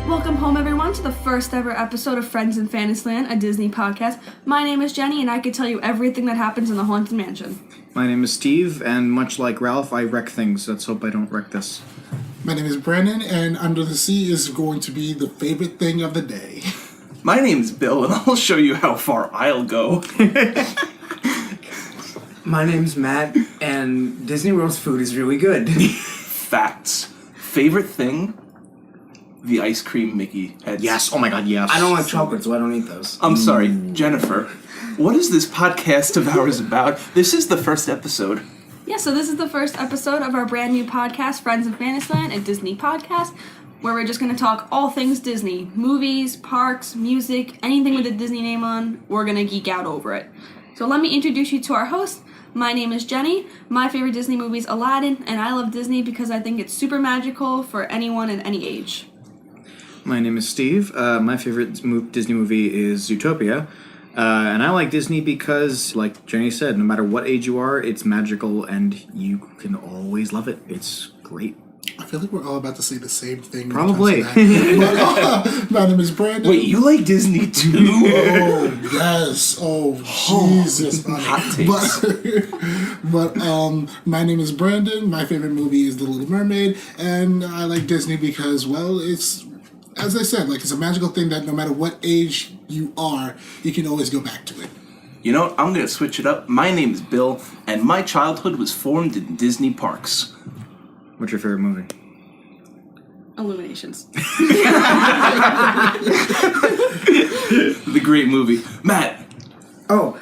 Welcome home, everyone, to the first ever episode of Friends in Fantasyland, a Disney podcast. My name is Jenny, and I could tell you everything that happens in the Haunted Mansion. My name is Steve, and much like Ralph, I wreck things. Let's hope I don't wreck this. My name is Brandon, and Under the Sea is going to be the favorite thing of the day. My name's Bill, and I'll show you how far I'll go. My name's Matt, and Disney World's food is really good. Facts. Favorite thing? The ice cream Mickey heads. Yes, oh my god, yes. I don't like chocolate, so I don't eat those. I'm sorry, Jennifer. What is this podcast of ours about? This is the first episode. Yeah, so this is the first episode of our brand new podcast, Friends in Fantasyland, a Disney podcast, where we're just going to talk all things Disney. Movies, parks, music, anything with a Disney name on, we're going to geek out over it. So let me introduce you to our host. My name is Jenny. My favorite Disney movie is Aladdin, and I love Disney because I think it's super magical for anyone at any age. My name is Steve. My favorite Disney movie is Zootopia. And I like Disney because, like Jenny said, no matter what age you are, it's magical and you can always love it. It's great. I feel like we're all about to say the same thing. Probably. My name is Brandon. Wait, you like Disney too? Oh, yes. Oh, Jesus. Hot takes. But my name is Brandon. My favorite movie is The Little Mermaid. And I like Disney because, well, it's... As I said, it's a magical thing that no matter what age you are, you can always go back to it. You know what? I'm going to switch it up. My name is Bill, and my childhood was formed in Disney parks. What's your favorite movie? Illuminations. The great movie. Matt. Oh,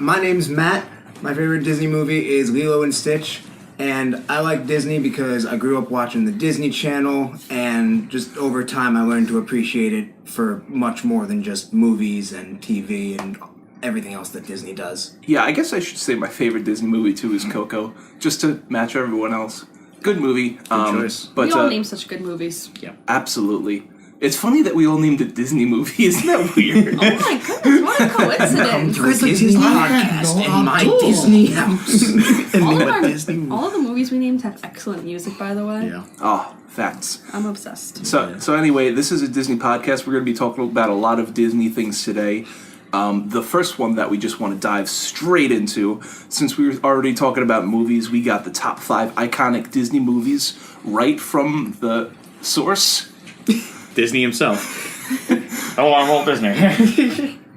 my name's Matt. My favorite Disney movie is Lilo and Stitch. And I like Disney because I grew up watching the Disney Channel, and just over time I learned to appreciate it for much more than just movies and TV and everything else that Disney does. Yeah, I guess I should say my favorite Disney movie too is Coco, just to match everyone else. Good movie. Good choice. But, We all name such good movies. Yeah. Absolutely. It's funny that we all named a Disney movie. Isn't that weird? Oh my goodness, what a coincidence. To a Disney podcast in my Disney house. All of the movies we named have excellent music, by the way. Yeah. Oh, facts. I'm obsessed. So anyway, this is a Disney podcast. We're going to be talking about a lot of Disney things today. The first one that we just want to dive straight into, since we were already talking about movies, we got the top 5 iconic Disney movies right from the source. Disney himself. Oh, I'm Walt Disney.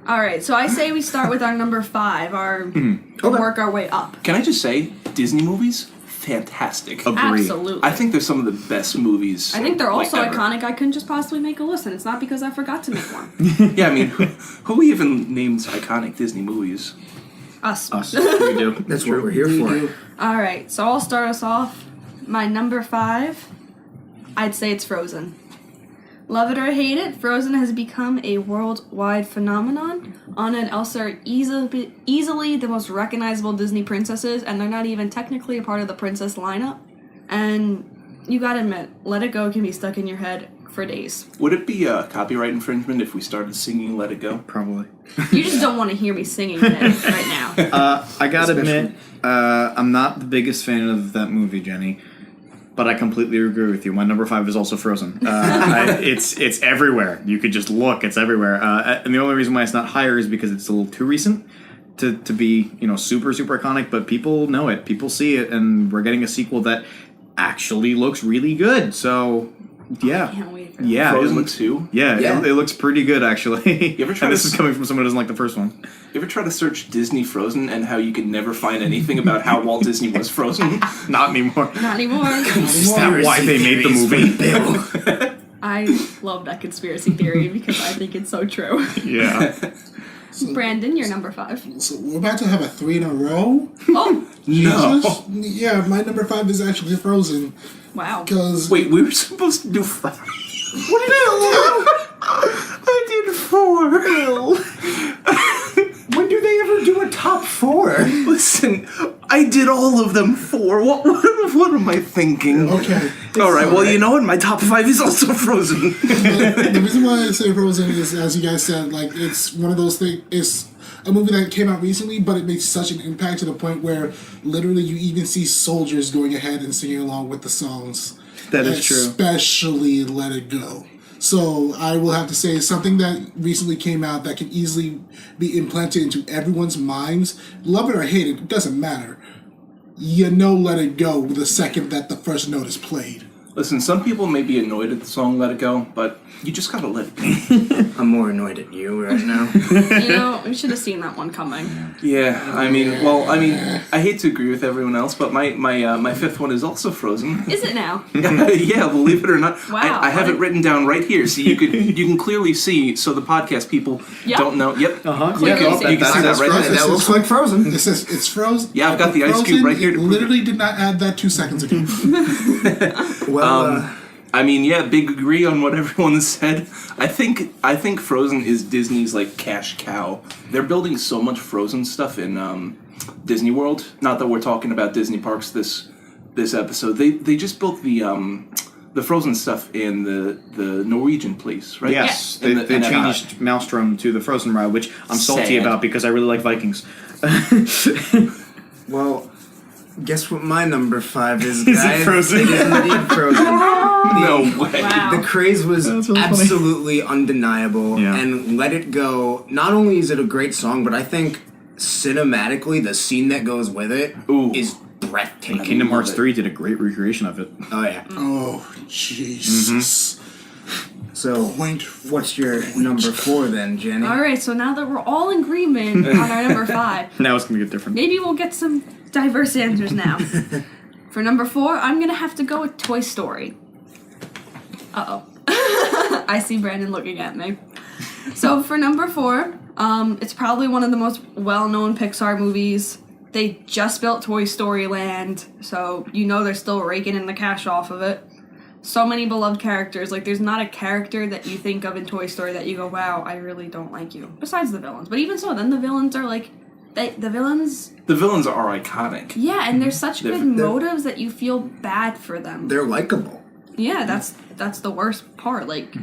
All right, so I say we start with our number 5, work our way up. Can I just say, Disney movies, fantastic. Agree. Absolutely. I think they're some of the best movies. I think they're also ever. iconic. I couldn't just possibly make a list, and it's not because I forgot to make one. Yeah, I mean, who even names iconic Disney movies? Us. We do. That's what we're here for. All right, so I'll start us off. My number 5, I'd say it's Frozen. Love it or hate it, Frozen has become a worldwide phenomenon. Anna and Elsa are easily the most recognizable Disney princesses, and they're not even technically a part of the princess lineup. And you gotta admit, Let It Go can be stuck in your head for days. Would it be a copyright infringement if we started singing Let It Go? Probably. You just don't want to hear me singing it right now. I gotta admit, I'm not the biggest fan of that movie, Jenny. But I completely agree with you. My number 5 is also Frozen. It's everywhere. You could just look. It's everywhere. And the only reason why it's not higher is because it's a little too recent to be, super, super iconic. But people know it. People see it. And we're getting a sequel that actually looks really good. So, yeah. I can't wait for that. Yeah. Frozen 2? Yeah. It looks pretty good, actually. You ever try and this to is coming from someone who doesn't like the first one. You ever try to search Disney Frozen and how you can never find anything about how Walt Disney was frozen? Not anymore. Not anymore. Is that why they made the movie? I love that conspiracy theory because I think it's so true. Yeah. Brandon, you're number 5. So we're about to have a 3 in a row. Oh, No. Jesus. Yeah, my number 5 is actually Frozen. wow. Because Wait, we were supposed to do 5. what did you I did 4. When do they ever do a top 4? Listen, I did all of them 4. What am I thinking? Okay. All right. Well, you know what? My top 5 is also Frozen. The reason why I say Frozen is, as you guys said, like, it's one of those things. It's a movie that came out recently, but it made such an impact to the point where literally you even see soldiers going ahead and singing along with the songs. That is true. Especially Let It Go. So I will have to say something that recently came out that can easily be implanted into everyone's minds. Love it or hate it, it doesn't matter. You know Let It Go the second that the first note is played. Listen, some people may be annoyed at the song "Let It Go," but you just gotta let it go. I'm more annoyed at you right now. You know, we should have seen that one coming. Yeah, I mean, I hate to agree with everyone else, but my 5th one is also Frozen. Is it now? Yeah, believe it or not. Wow. I have it written down right here, so you can clearly see. So the podcast people Yep. don't know. Yep. Clearly You see. can see that right Frozen. there. That looks like Frozen. It says it's Frozen. Yeah, I've got the ice cube Frozen, right here to prove literally did not add that 2 seconds ago. Well, I mean, yeah, big agree on what everyone said. I think Frozen is Disney's like cash cow. They're building so much Frozen stuff in Disney World. Not that we're talking about Disney parks this episode. They just built the Frozen stuff in the Norwegian place, right? Yes, In they the- changed Maelstrom to the Frozen ride, which I'm salty Sad. about because I really like Vikings. well, guess what my number 5 is, Is it guys? Frozen? It is indeed Frozen. No way. Wow. The craze was That's really funny. absolutely undeniable, Yeah. and Let It Go, not only is it a great song, but I think cinematically, the scene that goes with it is breathtaking. Kingdom Hearts it. 3 did a great recreation of it. Oh, yeah. Oh, Jesus. So, what's your number 4 then, Jenny? All right, so now that we're all in agreement on our number 5, Now it's gonna get different. maybe we'll get some diverse answers now. For number 4, I'm gonna have to go with Toy Story. Uh-oh. I see Brandon looking at me. So for number 4, it's probably one of the most well-known Pixar movies. They just built Toy Story Land, so you know they're still raking in the cash off of it. So many beloved characters. Like, there's not a character that you think of in Toy Story that you go, wow, I really don't like you. Besides the villains. But even so, then the villains are like, the villains... The villains are iconic. Yeah, and there's such good They're- motives that you feel bad for them. They're likable. Yeah, that's the worst part. Like,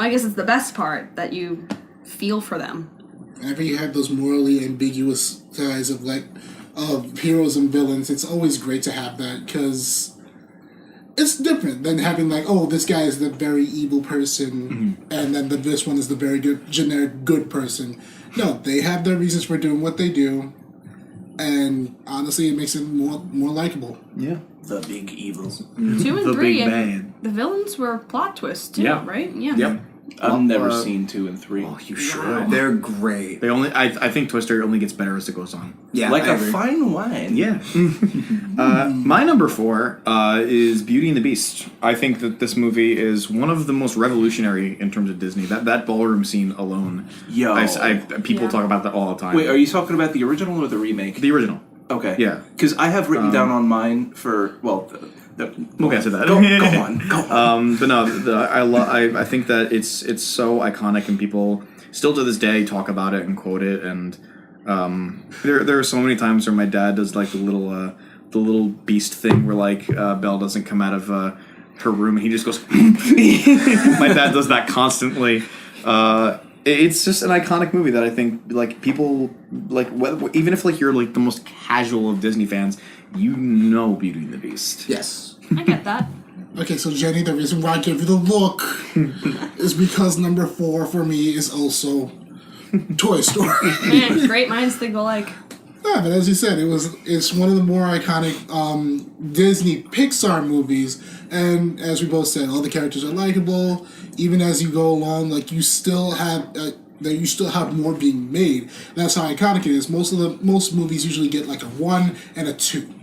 I guess it's the best part that you feel for them. Whenever you have those morally ambiguous guys of heroes and villains, it's always great to have that because it's different than having like, oh, this guy is the very evil person, and then this one is the very good generic good person. No, they have their reasons for doing what they do, and honestly, it makes it more likable. Yeah. The big evil. 2 and The 3, big and the villains were plot twists too, Yeah. right? Yeah. Yep. I've never uh, seen 2 and 3. Oh, you should. Wow. They're great. They only. I think Toy Story only gets better as it goes on. Yeah, Like I a agree. fine wine. Yeah. My number 4 is Beauty and the Beast. I think that this movie is one of the most revolutionary in terms of Disney. That ballroom scene alone. Yo. People Yeah. talk about that all the time. Wait, are you talking about the original or the remake? The original. Okay. Yeah. Because I have written down on mine for, well, We'll get to that. Go on. But no, I think that it's so iconic, and people still to this day talk about it and quote it. And there are so many times where my dad does like the little beast thing where like Belle doesn't come out of her room and he just goes. My dad does that constantly. It's just an iconic movie that I think like people like even if like you're like the most casual of Disney fans, you know Beauty and the Beast. Yes. I get that. Okay, so Jenny, the reason why I gave you the look is because number 4 for me is also Toy Story. Man, great minds think alike. Yeah, but as you said, it's one of the more iconic Disney Pixar movies, and as we both said, all the characters are likable. Even as you go along, like you still have more being made. That's how iconic it is. Most movies usually get like a 1 and a 2.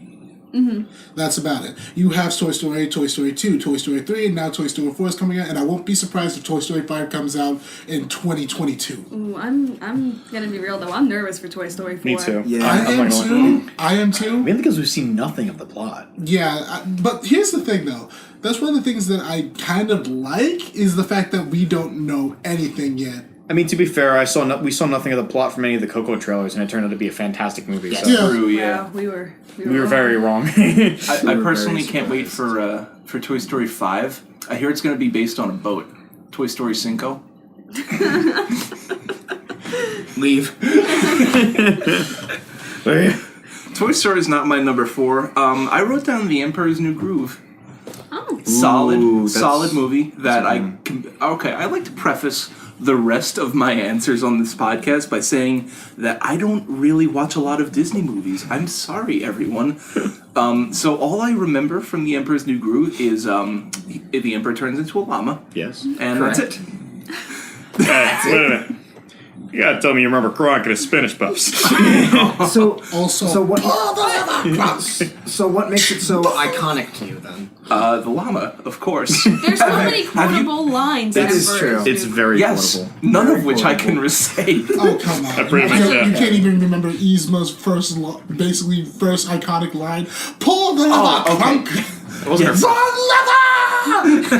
That's about it. You have Toy Story, Toy Story 2, Toy Story 3, and now Toy Story 4 is coming out, and I won't be surprised if Toy Story 5 comes out in 2022. Ooh, I'm gonna be real though. I'm nervous for Toy Story 4. Me too. Yeah. I am too. Mainly because we've seen nothing of the plot. Yeah, but here's the thing, though. That's one of the things that I kind of like is the fact that we don't know anything yet I mean, to be fair, we saw nothing of the plot from any of the Coco trailers, and it turned out to be a fantastic movie. Yes. So Yeah. True, yeah. Wow, we were very wrong. I were personally very can't wait for Toy Story 5. I hear it's going to be based on a boat. Toy Story Cinco. Leave. Toy Story is not my number 4. I wrote down The Emperor's New Groove. Oh. Ooh, Solid movie that that's a I good can. Okay, I like to preface the rest of my answers on this podcast by saying that I don't really watch a lot of Disney movies. I'm sorry, everyone. So all I remember from The Emperor's New Groove is the Emperor turns into a llama, Yes. and that's it. Wait a minute. You gotta tell me you remember Kronk and his spinach puffs. So Also, So what- pull the lever, Klaus. so what makes it so iconic to you then? The llama, of course. There's so many have you- quotable lines. That in is Emperor's true. It's New very Yes, quotable. none Very of which I quotable. can recite. Oh, come on. pretty much, yeah. You can't even remember Yzma's first iconic line. Pull the lever, Oh, okay. Kronk. It wasn't her The first, lever!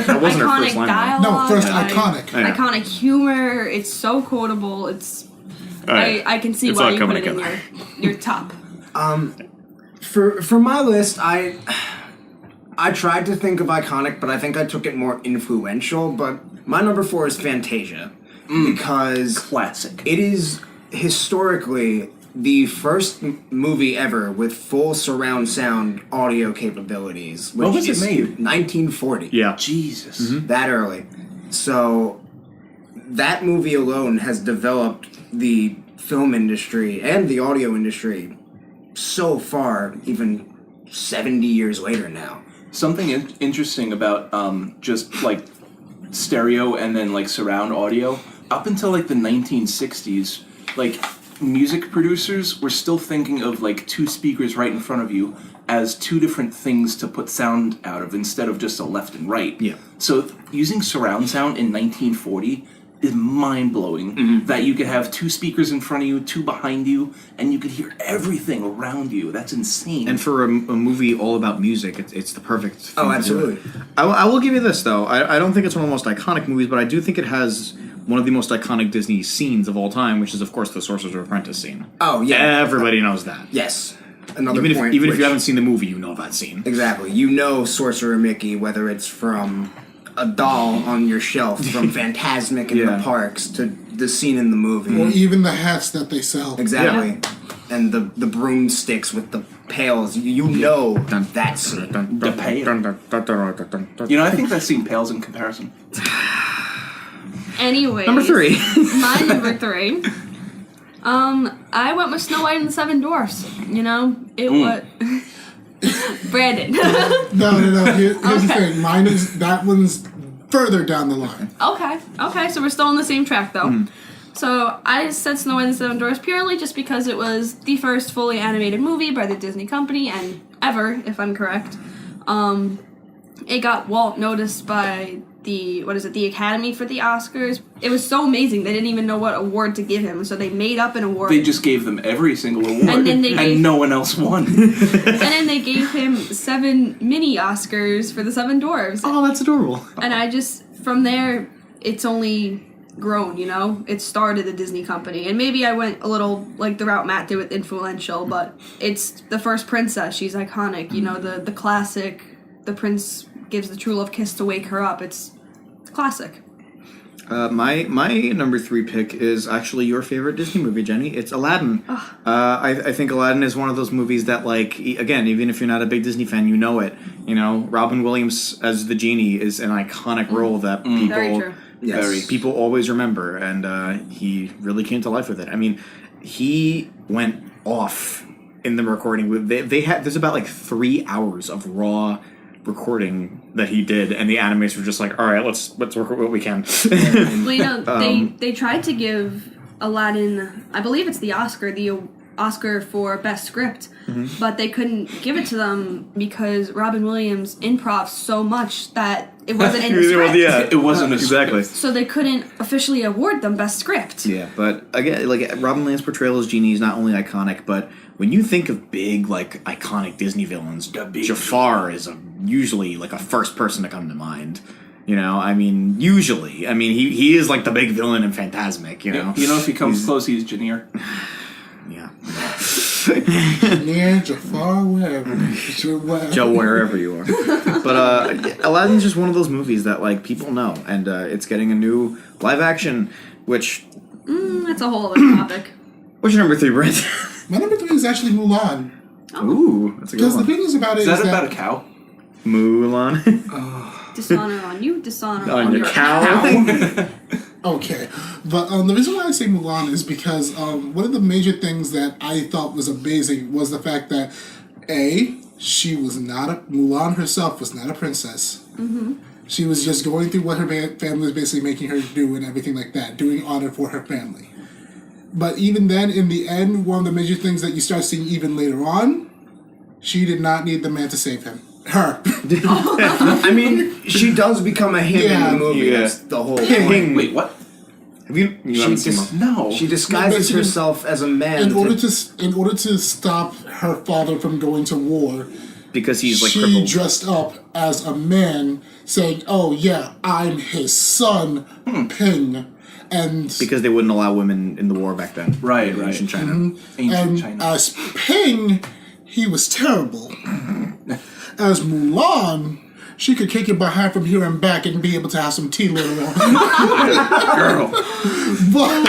that wasn't her iconic first line. dialogue. No, first like, iconic. Yeah. Iconic humor. It's so quotable. It's. All right. I can see It's why all you coming put it in together. your top. For my list, I tried to think of iconic, but I think I took it more influential. But my number 4 is Fantasia because Classic. it is historically the first movie ever with full surround sound audio capabilities. Which When was it is made? 1940. Yeah. Jesus. That early. So that movie alone has developed the film industry and the audio industry so far, even 70 years later now. Something interesting about just like stereo and then like surround audio. Up until like the 1960s, like music producers were still thinking of like 2 speakers right in front of you as 2 different things to put sound out of instead of just a left and right. Yeah. So using surround sound in 1940 is mind-blowing that you could have 2 speakers in front of you, 2 behind you, and you could hear everything around you. That's insane. And for a movie all about music, it's the perfect thing Oh, to do absolutely. it. I will give you this, though. I don't think it's one of the most iconic movies, but I do think it has one of the most iconic Disney scenes of all time, which is, of course, the Sorcerer's Apprentice scene. Oh, yeah. Everybody knows that. Yes. Another Even if point. if which- you haven't seen the movie, you know that scene. Exactly. You know Sorcerer Mickey, whether it's from a doll on your shelf from Fantasmic in Yeah. the parks to the scene in the movie. Or even the hats that they sell. Exactly. And the broomsticks with the pails. You know that scene. The pail. You know, I think that scene pales in comparison. Anyways, Number 3. my number 3. I went with Snow White and the Seven Dwarfs. You know, it was Brandon. No. Here's the Okay. thing. Mine is that one's further down the line. Okay, so we're still on the same track though. So I said Snow White and the Seven Dwarfs purely just because it was the first fully animated movie by the Disney company and ever, if I'm correct. It got Walt noticed by the Academy for the Oscars. It was so amazing they didn't even know what award to give him, so they made up an award. They just gave them every single award, And then they gave- no one else won. and then they gave him 7 mini Oscars for the Seven Dwarfs. Oh, that's adorable. And I just, from there, it's only grown, you know? It started the Disney company. And maybe I went a little like the route Matt did with influential, but it's the first princess. She's iconic. You know, the classic, the prince gives the true love kiss to wake her up. It's classic. My number 3 pick is actually your favorite Disney movie, Jenny. It's Aladdin. I think Aladdin is one of those movies that, like, again, even if you're not a big Disney fan, you know it. You know, Robin Williams as the genie is an iconic role that Very people true. Yes. people always remember, and he really came to life with it. I mean, he went off in the recording. They had there's about like 3 hours of raw recording that he did, and the animators were just like, all right, let's work with what we can. Well, you know, they tried to give Aladdin, I believe it's the Oscar for Best Script, but they couldn't give it to them because Robin Williams improv so much that it wasn't in the script. Yeah, It wasn't a exactly. So they couldn't officially award them Best Script. Yeah, but again, like Robin Williams' portrayal as Genie is not only iconic, but when you think of big, like iconic Disney villains, Jafar is usually like a first person to come to mind. You know, I mean, usually. I mean, he is like the big villain in Phantasmic, you know? You know, if he comes close, he's Janir. Yeah. Near Jafar, wherever. Joe, wherever you are. But Aladdin's just one of those movies that, like, people know. And it's getting a new live action, which... That's a whole other topic. What's your number 3, Brent? My number 3 is actually Mulan. Ooh, that's a good Because the one. thing is about it Is that about a cow? Mulan. Dishonor on you, dishonor On your cow. Okay, but the reason why I say Mulan is because one of the major things that I thought was amazing was the fact that Mulan herself was not a princess. Mm-hmm. She was just going through what her family was basically making her do and everything like that, doing honor for her family. But even then, in the end, one of the major things that you start seeing even later on, she did not need the man to save him. Her. I mean, she does become a him in the movie. Yeah. That's the whole Pig. point. Wait, what? Have you haven't seen Mulan? No. She disguises basically, herself as a man. In order to stop her father from going to war, Because he's, like, she crippled. dressed up as a man, saying, "Oh yeah, I'm his son, Ping," and Because they wouldn't allow women in the war back then. Right, in right. Ancient China. Ancient and China. as Ping, he was terrible. As Mulan, she could kick it behind from here and back and be able to have some tea later on. Girl. But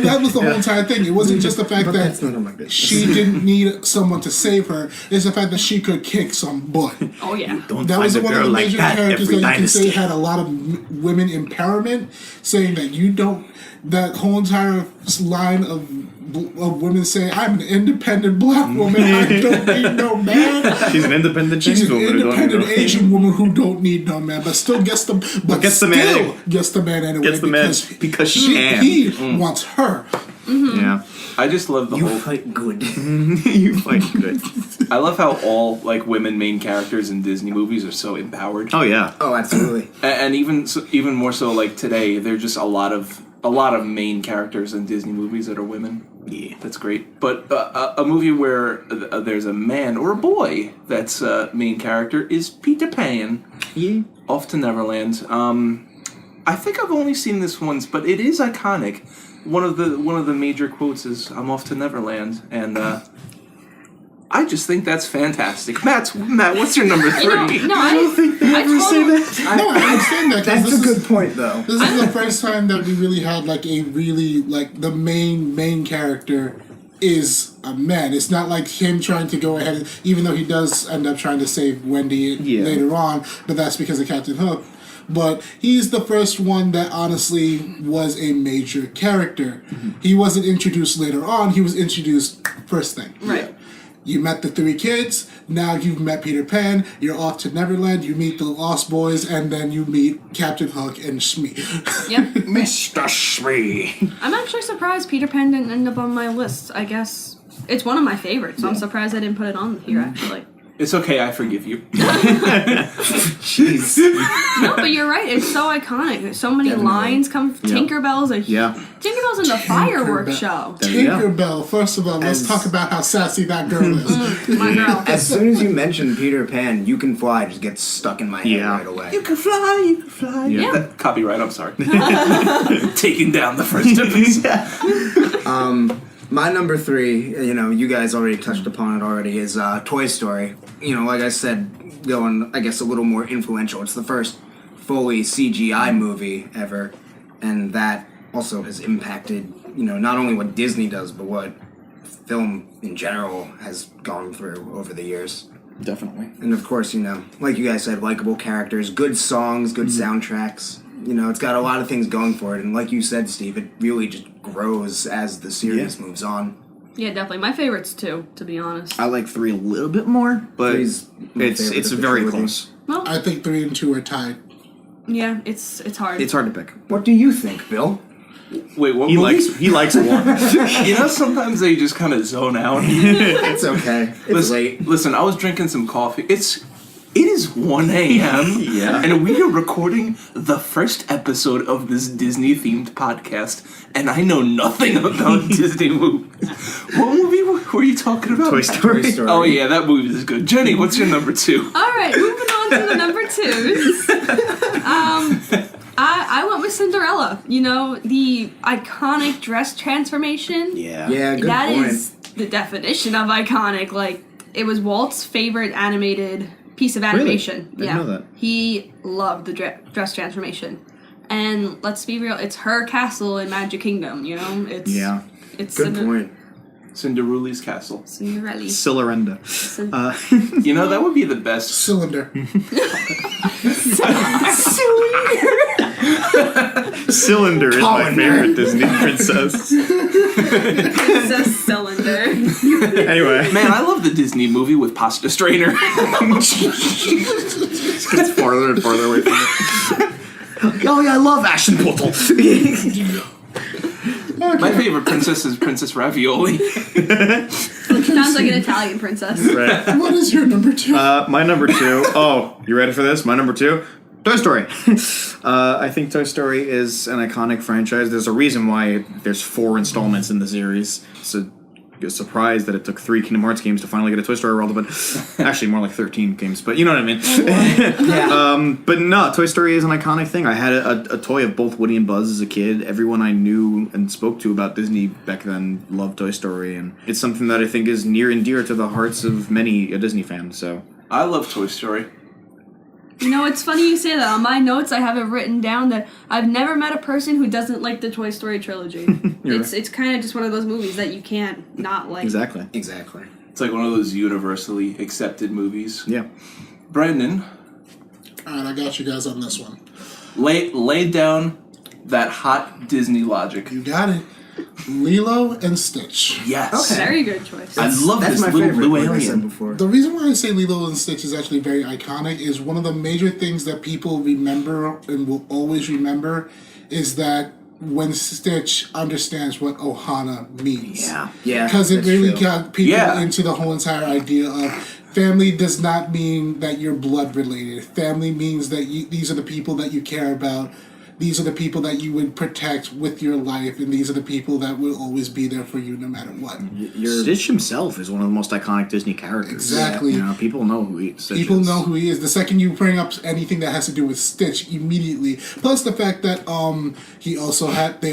that was the whole entire thing. It wasn't just the fact that's that none of my business. she didn't need someone to save her. It's the fact that she could kick some butt. Oh, yeah. Don't That find was a one of girl the like major that characters that every you can say dynasty. had a lot of women empowerment, saying that you don't. That whole entire line of women saying, "I'm an independent black woman. I don't need no man." She's an independent She's Chinese an woman who don't need independent no- Asian woman who don't need no man, but still gets the gets the man anyway. Gets the man anyway. Gets the man because she can. He wants her. Yeah. I just love the You whole. fight good. You fight good. I love how all like women main characters in Disney movies are so empowered. Oh, yeah. Oh, absolutely. And even more so like today, there's just a lot of main characters in Disney movies that are women. Yeah. That's great. But a movie where there's a man or a boy that's main character is Peter Pan. Yeah. Off to Neverland. I think I've only seen this once, but it is iconic. One of the major quotes is "I'm off to Neverland," and I just think that's fantastic. Matt, what's your number 3? I don't think they ever say that. No, I understand that. 'cause That's this a good is- point, though. This is the first time that we really had like a really like the main character is a man. It's not like him trying to go ahead, even though he does end up trying to save Wendy later on, but that's because of Captain Hook. But he's the first one that honestly was a major character. He wasn't introduced later on, he was introduced first thing. Right. You met the 3 kids, now you've met Peter Pan, you're off to Neverland, you meet the Lost Boys, and then you meet Captain Hook and Shmi. Yep. Mr. Shmee. I'm actually surprised Peter Pan didn't end up on my list. I guess it's one of my favorites, so I'm surprised I didn't put it on here, actually. It's okay, I forgive you. Jeez. No, but you're right. It's so iconic. So many lines come. Tinkerbell's a Yeah. Tinkerbell's in the fireworks show. There you go. Tinkerbell, first of all, let's As- talk about how sassy that girl is. My girl. As soon as you mention Peter Pan, You Can Fly just gets stuck in my head Yeah. right away. You can fly. Yeah. That- copyright, I'm sorry. Taking down the first episode. My number 3, you guys already touched upon it already, is Toy Story. Like I said, going, I guess, a little more influential. It's the first fully CGI movie ever, and that also has impacted, not only what Disney does, but what film in general has gone through over the years. Definitely. And of course, like you guys said, likable characters, good songs, good soundtracks. It's got a lot of things going for it. And like you said, Steve, it really just grows as the series moves on. Yeah, definitely. My favorites too, to be honest. I like 3 a little bit more, but Three's my it's favorite of the very trilogy. close. Well, I think 3 and 2 are tied. yeah, it's hard. It's hard to pick. What do you think, Bill? Wait, what He movie? likes one. Sometimes they just kind of zone out. It's okay. It's late. Listen, I was drinking some coffee. It is 1 a.m. Yeah. And we are recording the first episode of this Disney-themed podcast, and I know nothing about Disney movies. What movie were you talking about? Toy Story. Toy Story. Oh, yeah, that movie is good. Jenny, what's your number 2? All right, moving on on to the number 2s. I went with Cinderella. You know, the iconic dress transformation. Yeah. Yeah, good That point. is the definition of iconic. Like, it was Walt's favorite animated piece of animation. Didn't know that. He loved the dress transformation. And let's be real, it's her castle in Magic Kingdom, you know? It's It's Good point. Cinderuli's castle. Cinderella. Cilarenda. You know, that would be the best. Cylinder. Cylinder is my favorite Disney princess. Princess Cylinder. Anyway, Man, I love the Disney movie with pasta strainer. it gets farther and farther away from it. Oh yeah, I love Action Bottle. My favorite princess is Princess Ravioli. Sounds like an Italian princess. Right. What is your number 2? My number 2. Oh, you ready for this? My number 2? Toy Story. I think Toy Story is an iconic franchise. There's a reason why there's 4 installments in the series. So you're surprised that it took 3 Kingdom Hearts games to finally get a Toy Story World, but actually more like 13 games. But you know what I mean. But no, Toy Story is an iconic thing. I had a toy of both Woody and Buzz as a kid. Everyone I knew and spoke to about Disney back then loved Toy Story, and it's something that I think is near and dear to the hearts of many a Disney fan. So I love Toy Story. You know, it's funny you say that. On my notes, I have it written down that I've never met a person who doesn't like the Toy Story trilogy. It's kind of just one of those movies that you can't not like. exactly. Exactly. It's like one of those universally accepted movies. Yeah. Brandon, Alright, I got you guys on this one. lay down that hot Disney logic. You got it. Lilo and Stitch. Yes. Okay. Very good choice. I love That's this my little favorite, blue like I said alien. before. The reason why I say Lilo and Stitch is actually very iconic is one of the major things that people remember and will always remember is that when Stitch understands what Ohana means. Yeah, Because it that's really true. got people Yeah. into the whole entire idea of family does not mean that you're blood related. Family means that these are the people that you care about. These are the people that you would protect with your life, and these are the people that will always be there for you no matter what. Stitch himself is one of the most iconic Disney characters. Exactly. You know, people know who Stitch People is. know who he is. The second you bring up anything that has to do with Stitch, immediately. Plus the fact that they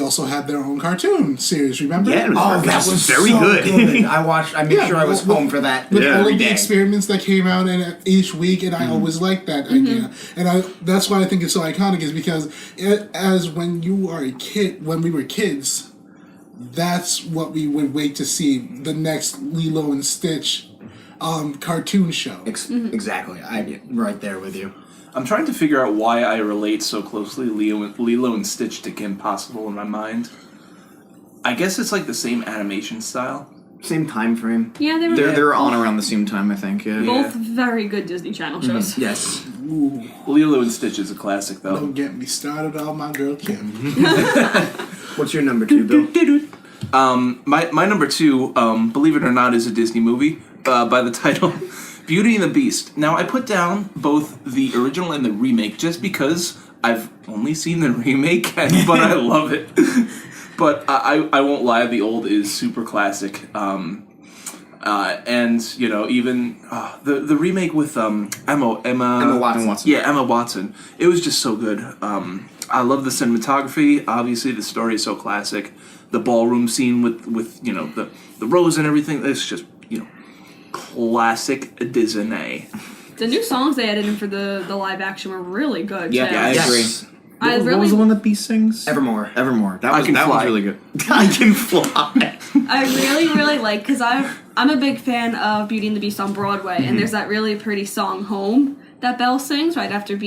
also had their own cartoon series. Remember? Yeah, it was Oh, very, that was very so good. I made Yeah, sure I was well, home for that With Yeah. all every of the day. experiments that came out in each week, and I always liked that idea. And that's why I think it's so iconic, is because as when you are a kid, when we were kids, that's what we would wait to see, the next Lilo and Stitch cartoon show. Exactly. I'm right there with you. I'm trying to figure out why I relate so closely Lilo and Stitch to Kim Possible in my mind. I guess it's like the same animation style. Same time frame. Yeah, they were They're on around the same time, I think. Yeah. both very good Disney Channel shows. Yes. Ooh, Lilo and Stitch is a classic, though. don't get me started on my girl Kim. What's your number 2, Bill? My number 2, believe it or not, is a Disney movie by the title Beauty and the Beast. Now, I put down both the original and the remake just because I've only seen the remake, but I love it. But I won't lie, the old is super classic. And, you know, even the remake with Emma Watson. Yeah, Emma Watson. It was just so good. I love the cinematography. Obviously, the story is so classic. The ballroom scene with you know, the rose and everything. It's just, you know, classic Disney. The new songs they added in for the live action were really good. Yeah, too. I Yes. agree. I What really, was the one that Beast sings? Evermore. Evermore. That I was Can that Fly. was really good. I can fly. I really like, because I'm a big fan of Beauty and the Beast on Broadway, and there's that really pretty song Home that Belle sings right after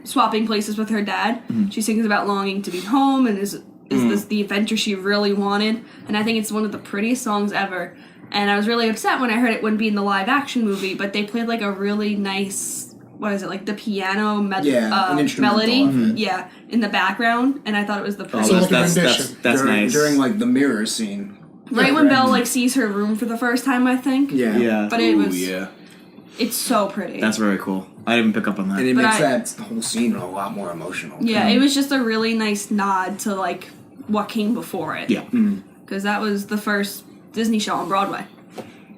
swapping places with her dad. She sings about longing to be home and is this the adventure she really wanted, and I think it's one of the prettiest songs ever. And I was really upset when I heard it wouldn't be in the live action movie, but they played like a really nice, what is it, like the piano an instrumental melody, of it. yeah, in the background, and I thought it was the Oh, prettiest. like a rendition. that's during, nice. During like the mirror scene. Right when Belle like sees her room for the first time, I think. Yeah. yeah, But it Ooh, was, yeah. it's so pretty. that's very cool. I didn't pick up on that. And it But makes I- that whole scene a lot more emotional. Yeah, it was just a really nice nod to like what came before it. Yeah. Because that was the first Disney show on Broadway.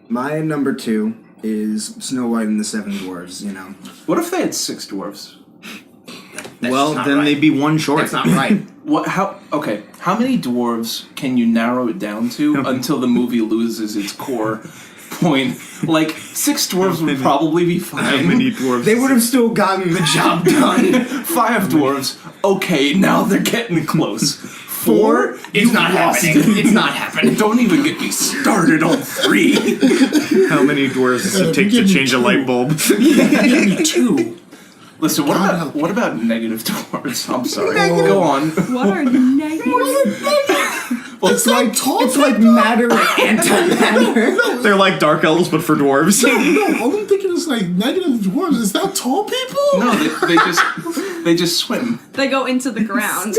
My number 2 is Snow White and the Seven Dwarfs. You know, What if they had 6 dwarves? Well, not then right. they'd be one short. that's not right. What? How? Okay. How many dwarves can you narrow it down to until the movie loses its core point? Like 6 dwarves would probably be How fine. many dwarves? They would have still gotten the job done. 5 dwarves. Okay, now they're getting close. 4? It's not happening. It's not happening. Don't even get me started on 3. How many dwarves does it take to change a light bulb? Give me 2. Listen, God help what about negative dwarves? I'm sorry. Go on. What are negative? It's like tall It's like matter and antimatter. They're like dark elves, but for dwarves. No, all I'm thinking is like negative dwarves. Is that tall people? No, they just swim. They go into the ground.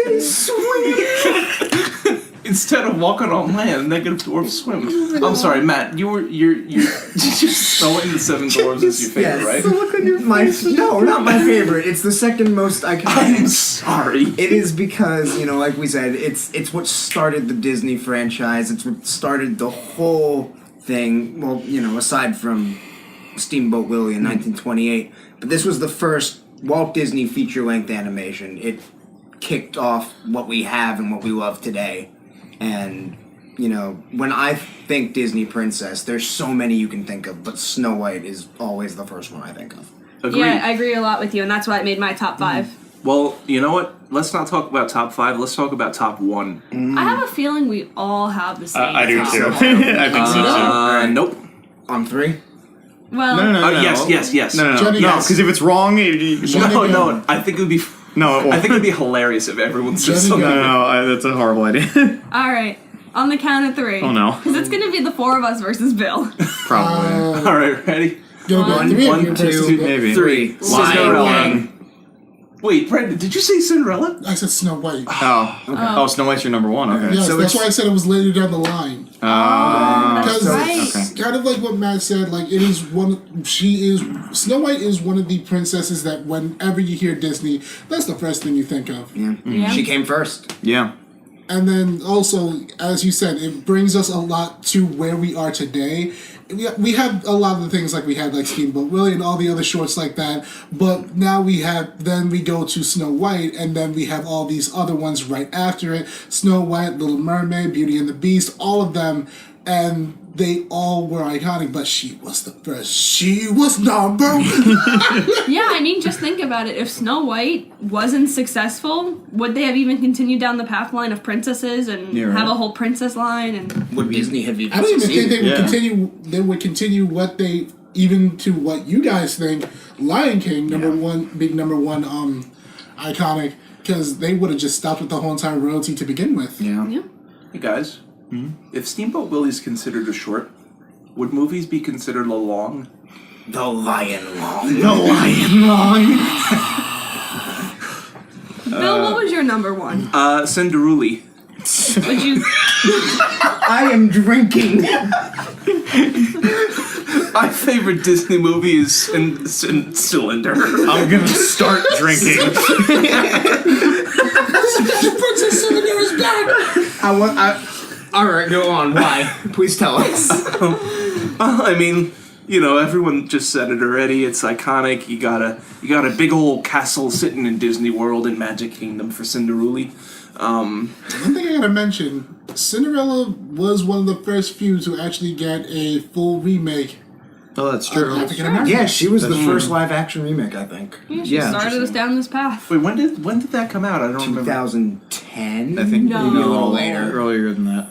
Instead of walking on land, negative dwarfs swim. I'm sorry, Matt. You're just throwing the 7 dwarves as your favorite, right? No, not my favorite. It's the second most I'm iconic. sorry. It is because, you know, like we said, it's what started the Disney franchise. It's what started the whole thing. Well, you know, aside from Steamboat Willie in 1928, but this was the first Walt Disney feature-length animation. It kicked off what we have and what we love today. And, you know, when I think Disney princess, there's so many you can think of, but Snow White is always the first one I think of. Agreed. Yeah, I agree a lot with you, and that's why it made my top 5. Well, you know what? Let's not talk about top 5. Let's talk about top 1. I have a feeling we all have the same. I do top. too. I think so too. Nope. On 3? Well, No. Yes. No, Johnny, no, yes. because if it's wrong, No. I think it would be. no, it won't. I think it'd be hilarious if everyone said Johnny, something. No, that's a horrible idea. all right. On the count of 3. Oh, no. Because it's gonna be the 4 of us versus Bill. Probably. All right, ready? Yo, One, 3 of one, you two, versus- maybe. 3. Lion Cinderella. King. Wait, Brandon, did you say Cinderella? I said Snow White. Oh, okay. Oh, Snow White's your number 1. Okay. Yes, so that's it's- why I said it was later down the line. That's Because right. Okay. kind of like what Matt said, like it is one. Snow White is one of the princesses that whenever you hear Disney, that's the first thing you think of. Yeah. Yeah. She came first. Yeah. And then also, as you said, it brings us a lot to where we are today. We have a lot of the things like we had like Steamboat Willie and all the other shorts like that, but now we go to Snow White, and then we have all these other ones right after it. Snow White, Little Mermaid, Beauty and the Beast, all of them, and they all were iconic, but she was the first. She was number one. Yeah, I mean, just think about it. If Snow White wasn't successful, would they have even continued down the path line of princesses and Yeah, right. have a whole princess line? And Would Disney have even I don't even think succeeded? they would Yeah. continue. They would continue what they even to what you guys think. Lion King number one, iconic, because they would have just stopped with the whole entire royalty to begin with. Yeah. yeah, Hey guys, if Steamboat Willie's considered a short, would movies be considered a long? The Lion Long. The Lion Long. Bill, what was your number 1? Cinderuli. Would you? I am drinking. My favorite Disney movie is Cylinder. I'm gonna start drinking. Princess Cylinder is back. All right, go on. Why? Please tell us. I mean, you know, everyone just said it already. It's iconic. You got a big old castle sitting in Disney World in Magic Kingdom for Cinderuli. One thing I gotta mention: Cinderella was one of the first few to actually get a full remake. Oh, that's true. African American. Yeah, she was the first live-action remake, I think. Yeah, she Yeah, started us down this path. Wait, when did that come out? I don't remember. 2010. I think No. maybe a little later. earlier than that.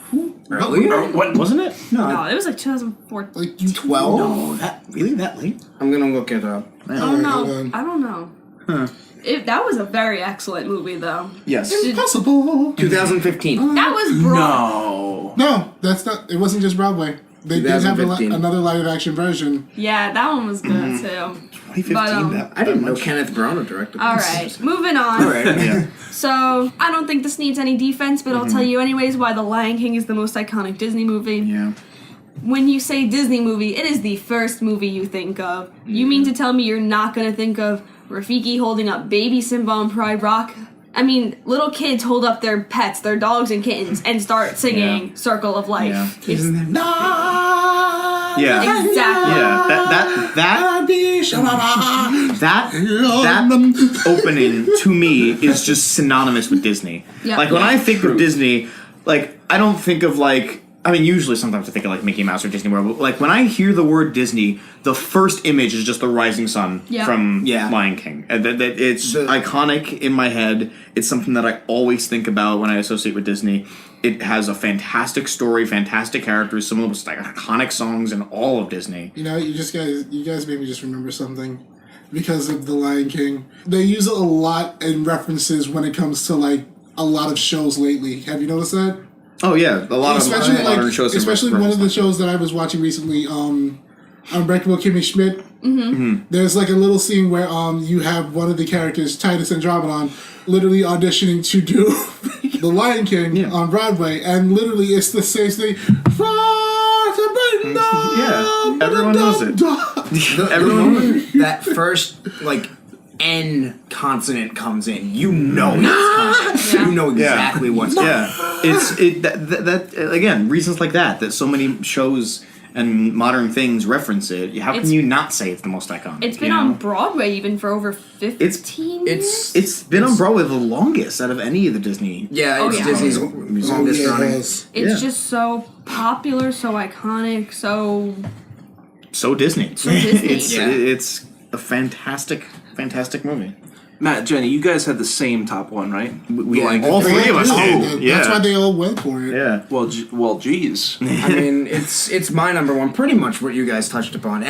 Earlier? What? Wasn't it? No, it was like 2004. Like you 12? No, really that late? I'm gonna look it up. Oh Hold no, on. I don't know. Huh. That was a very excellent movie, though. Yes. Impossible. 2015. That was Broadway. No. No, that's not. It wasn't just Broadway. They did have 2015. another live action version. Yeah, that one was good too. 2015. But, I didn't know Kenneth Branagh directed All this. right, moving on. All right. Yeah. So I don't think this needs any defense, but I'll tell you anyways why The Lion King is the most iconic Disney movie. Yeah. When you say Disney movie, it is the first movie you think of. You mean to tell me you're not gonna think of Rafiki holding up baby Simba on Pride Rock? I mean, little kids hold up their pets, their dogs and kittens, and start singing Yeah. "Circle of Life." Yeah. It's- Yeah. Exactly. Yeah. That opening to me is just synonymous with Disney. Yeah. Like when Yeah. I think of Disney, like I don't think of like. I mean, usually sometimes I think of like Mickey Mouse or Disney World, but like when I hear the word Disney, the first image is just the rising sun Yeah. from Yeah. Lion King. It's iconic in my head. It's something that I always think about when I associate with Disney. It has a fantastic story, fantastic characters, some of the most iconic songs in all of Disney. You know, you guys made me just remember something because of the Lion King. They use it a lot in references when it comes to like a lot of shows lately. Have you noticed that? Oh yeah, a lot Especially of modern shows. especially one of the shows that I was watching recently, Unbreakable Kimmy Schmidt. Mm-hmm. There's like a little scene where you have one of the characters, Titus Andromedon, literally auditioning to do the Lion King on Broadway, and literally it's the same thing. Yeah, everyone knows it. The moment that first like N consonant comes in, you know it's coming. You know exactly what's coming. That again, reasons like that so many shows and modern things reference it. How can you not say it's the most iconic? It's been on Broadway even for over 15 years. It's been on Broadway the longest out of any of the Disney. Yeah, it's Disney's longest running. It's just so popular, so iconic, so Disney. So Disney. It's a fantastic movie. Matt, Jenny, you guys had the same top one, right? We all three of us did. That's why they all went for it. Yeah. Well, geez. I mean, it's my number one. Pretty much what you guys touched upon.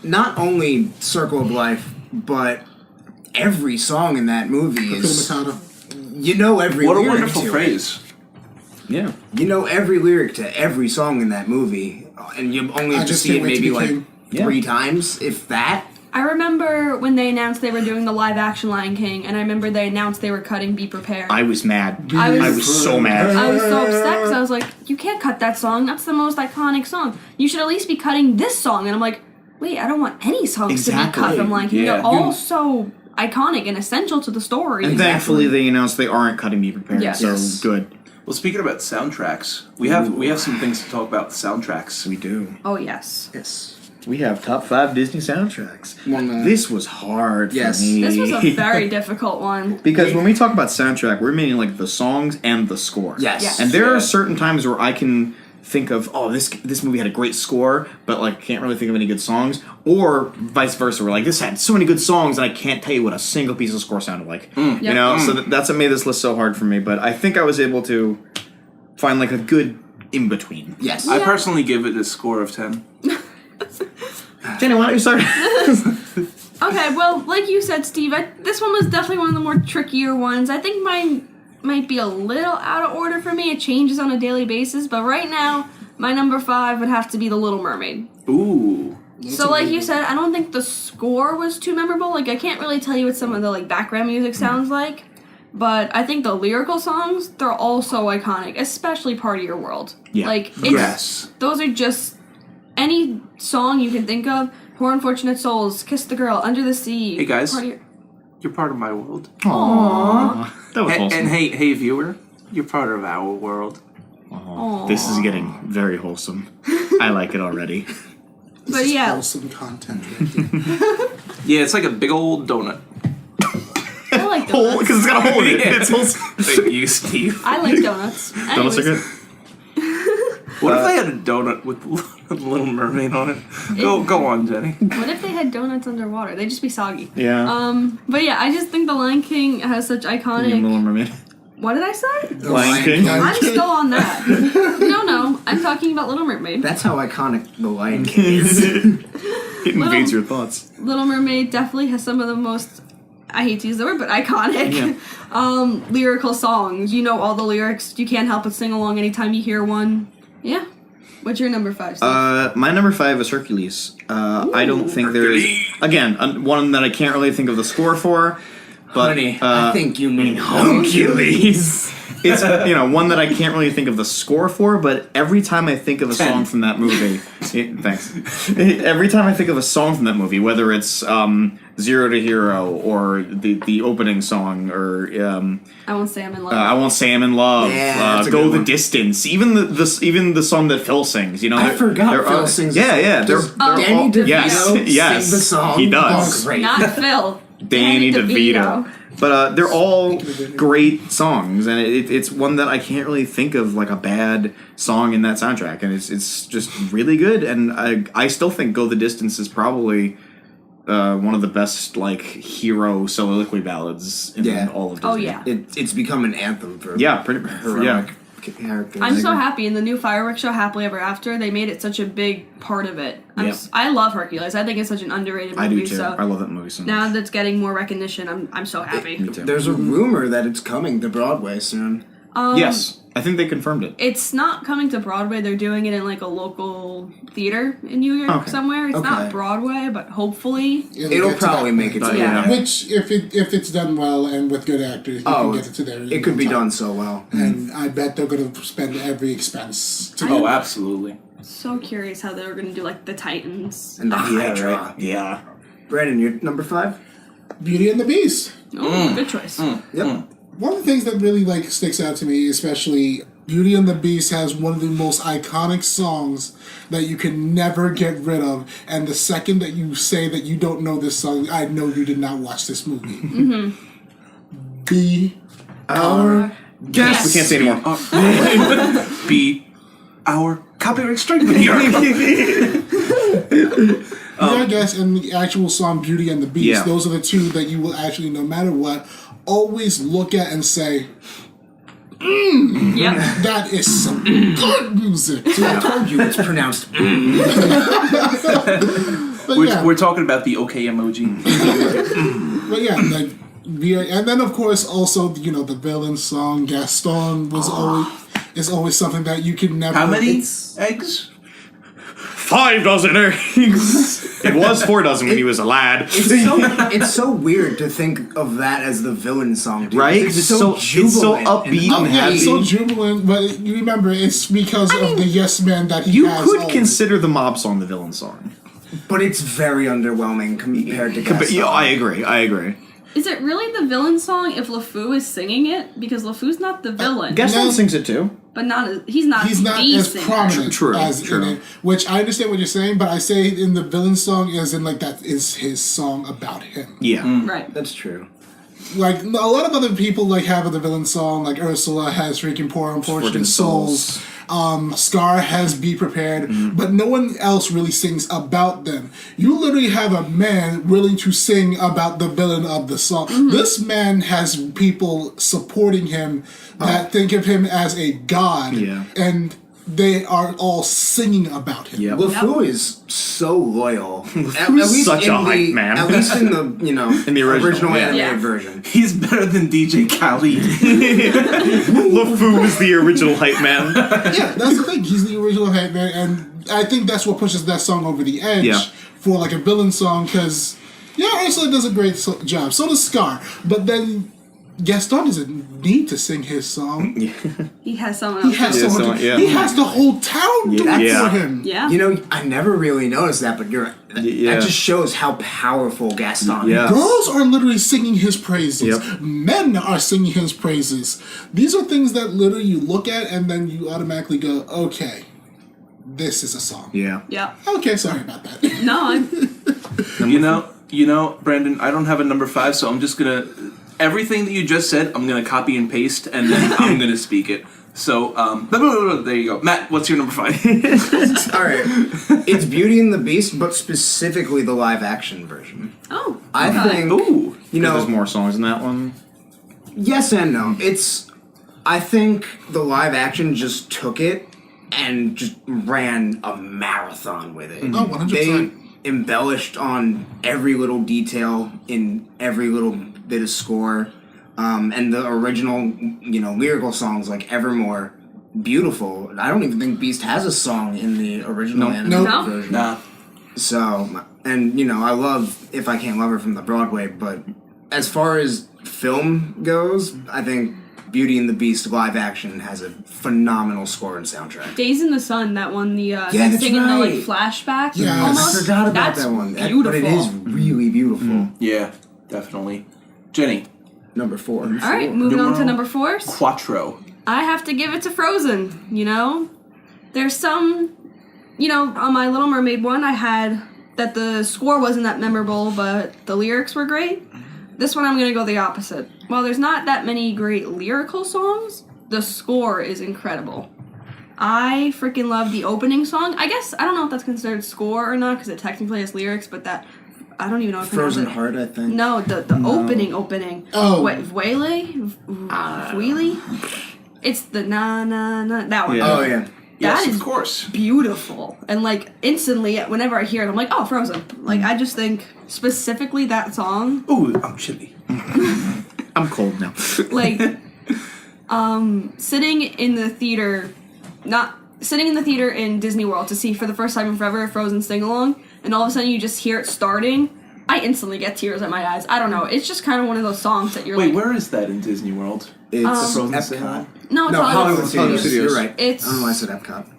Not only Circle of Life, but every song in that movie is. You know every. What a lyric wonderful to phrase. It. Yeah. You know every lyric to every song in that movie, and you only have to see it maybe like 3 times, if that. I remember when they announced they were doing the live action Lion King, and I remember they announced they were cutting Be Prepared. I was mad. I was so mad. I was so upset because I was like, you can't cut that song. That's the most iconic song. You should at least be cutting this song. And I'm like, wait, I don't want any songs to be cut from Lion King. Yeah. They're all so iconic and essential to the story. And thankfully they announced they aren't cutting Be Prepared. Yeah. So good. Well, speaking about soundtracks, we have some things to talk about. Soundtracks. We do. Oh, yes. Yes. We have top 5 Disney soundtracks. This was hard for me. This was a very difficult one. Because when we talk about soundtrack, we're meaning like the songs and the score. Yes. And there are certain times where I can think of, this movie had a great score, but like can't really think of any good songs. Or vice versa, where like this had so many good songs and I can't tell you what a single piece of score sounded like. You know, so that's what made this list so hard for me. But I think I was able to find like a good in between. Yes. I personally give it a score of 10. Jenny, why don't you start? Okay, well, like you said, Steve, this one was definitely one of the more trickier ones. I think mine might be a little out of order for me. It changes on a daily basis, but right now, my number 5 would have to be The Little Mermaid. Ooh. So, like you said, I don't think the score was too memorable. Like, I can't really tell you what some of the like background music sounds like, but I think the lyrical songs, they're all so iconic, especially Part of Your World. Yeah. Like, Yes. those are just any song you can think of. Poor Unfortunate Souls, Kiss the Girl, Under the Sea. Hey, guys. Part of Your... You're part of my world. Aww. That was And, wholesome. and hey, viewer, you're part of our world. Aww. This is getting very wholesome. I like it already. But yeah. Wholesome content right there. Yeah, it's like a big old donut. I like Hole, donuts. because it's got a hole in it. Yeah. It's wholesome. Thank you, Steve. I like donuts. Donuts are Anyways, good. What if they had a donut with a Little Mermaid on it? Go on, Jenny. what if they had donuts underwater? They'd just be soggy. Yeah. But yeah, I just think The Lion King has such iconic... Little Mermaid. What did I say? Lion King. I'm still on that. No, I'm talking about Little Mermaid. That's how iconic the Lion King is. It invades your thoughts. Little Mermaid definitely has some of the most, I hate to use the word, but iconic lyrical songs. You know all the lyrics. You can't help but sing along anytime you hear one. Yeah. What's your number 5, Steve? My number 5 is Hercules. I don't think there is... Again, one that I can't really think of the score for, But, Honey, I think you mean Hercules. It's one that I can't really think of the score for, but every time I think of a song from that movie, thanks. Every time I think of a song from that movie, whether it's Zero to Hero or the opening song or I Won't Say I'm in Love. I Won't Say I'm in Love, Yeah, that's a Go good the one. Distance, even the song that Phil sings. I forgot Phil sings. Yeah. Does they're Danny all- DeVito yes, sing the song? he does. Oh, great. Not Phil. Danny DeVito. But they're all great songs, and it's one that I can't really think of like a bad song in that soundtrack, and it's just really good. And I still think "Go the Distance" is probably one of the best like hero soliloquy ballads in all of Disney. Oh yeah. It's become an anthem for Pretty heroic characters. I'm so happy. In the new fireworks show, Happily Ever After, they made it such a big part of it. I love Hercules. I think it's such an underrated movie. I do too. So I love that movie so much. now that it's getting more recognition, I'm so happy. Me too. There's a rumor that it's coming to Broadway soon. Yes, I think they confirmed it. It's not coming to Broadway. They're doing it in like a local theater in New York somewhere. It's not Okay. Broadway, but hopefully. It'll get to probably that make it point. to Yeah. that. Which, if it's done well and with good actors, you can get it to there. It could be done so well. And I bet they're going to spend every expense to Oh, absolutely. So curious how they're going to do like the Titans. And the Hydra. Yeah. Brandon, you're number 5? Beauty and the Beast. Oh, good choice. Yep. One of the things that really sticks out to me, especially Beauty and the Beast, has one of the most iconic songs that you can never get rid of. And the second that you say that you don't know this song, I know you did not watch this movie. Be our Yes. We can't say anymore. Be our copyright strike video. I guess, and the actual song Beauty and the Beast, Yeah. those are the two that you will actually, no matter what, always look at and say, Yep. that is some good music. I told you it's pronounced. But yeah, We're talking about the OK emoji. but yeah, like, and then of course also, the villain song, Gaston, is always something that you can never... How many eggs? 5 dozen eggs. It was 4 dozen when he was a lad. It's so weird to think of that as the villain song, dude. Right? It's It's so so jubilant. upbeat. Oh, I'm yeah, it's so happy. jubilant, but you remember, it's because of the yes man that he You has could always. consider the mob song the villain song. But it's very underwhelming compared to Gaston. Yeah, I agree. Is it really the villain song if LeFou is singing it? Because LeFou's not the villain. Gaston No. sings it too. but he's not He's not the as singer. prominent True, as true. in it, which I understand what you're saying, but I say in the villain song is in like that is his song about him. Yeah. Right. That's true. Like a lot of other people like have the villain song, like Ursula has freaking Poor Unfortunate Freaking Souls. Scar has Be Prepared, but no one else really sings about them. You literally have a man willing to sing about the villain of the song. This man has people supporting him that think of him as a god, Yeah. and they are all singing about him. Yep. LeFou is so loyal. At is such in a hype man. At least in the In the original, yeah. animated Yeah. version. He's better than DJ Khaled. LeFou was the original hype man. Yeah, that's the thing. He's the original hype man, and I think that's what pushes that song over the edge Yeah. for like a villain song. Because Ursula does a great job. So does Scar. But then Gaston doesn't need to sing his song. He has someone He else. has Yeah, someone. yeah. He has the whole town do it Yeah. for him. Yeah. You know, I never really noticed that, but Yeah. that just shows how powerful Gaston Yeah. is. Girls are literally singing his praises. Yep. Men are singing his praises. These are things that literally you look at and then you automatically go, okay, this is a song. Yeah. Yeah. Okay, sorry about that. No, You know, Brandon, I don't have a number 5, so I'm just gonna everything that you just said, I'm gonna copy and paste, and then I'm gonna speak it. So, there you go. Matt, what's your number 5? All right. It's Beauty and the Beast, but specifically the live action version. Oh. I okay. think, Ooh. you know, There's more songs in that one. yes and no. I think the live action just took it and just ran a marathon with it. Oh, 100%. They embellished on every little detail in every little bit of score. And the original, lyrical songs like Evermore, beautiful. I don't even think Beast has a song in the original animated Nope. version. Nah. So, and I love If I Can't Love Her from the Broadway, but as far as film goes, I think Beauty and the Beast live action has a phenomenal score and soundtrack. Days in the Sun, that one, the that's singing the like right. flashback. Yes. Almost. I forgot about That's that one. Beautiful. But it is really beautiful. Yeah, definitely. Jenny, Number 4. All right, moving on to Numero number 4. Quattro. I have to give it to Frozen. You know, there's some, on my Little Mermaid one, I had that the score wasn't that memorable, but the lyrics were great. This one, I'm gonna go the opposite. While there's not that many great lyrical songs, the score is incredible. I freaking love the opening song. I guess, I don't know if that's considered score or not, because it technically has lyrics, but that, I don't even know if Frozen Heart, I think. No, the opening. Oh. Wait, Vwele? It's the na, that one. Yeah. Oh, yeah. Yes, That is of course. beautiful. And, like, instantly, whenever I hear it, I'm like, oh, Frozen. Like, I just think, specifically that song, Ooh, I'm chilly. I'm cold now. like, sitting in the theater in Disney World to see for the first time in forever a Frozen sing-along, and all of a sudden you just hear it starting, I instantly get tears in my eyes. I don't know. It's just kind of one of those songs that you're Wait, like... where is that in Disney World? It's Frozen Epcot. sing-along? No, it's No, Hollywood Hollywood Studios. Studios. You're right. It's- I don't know why I said Epcot.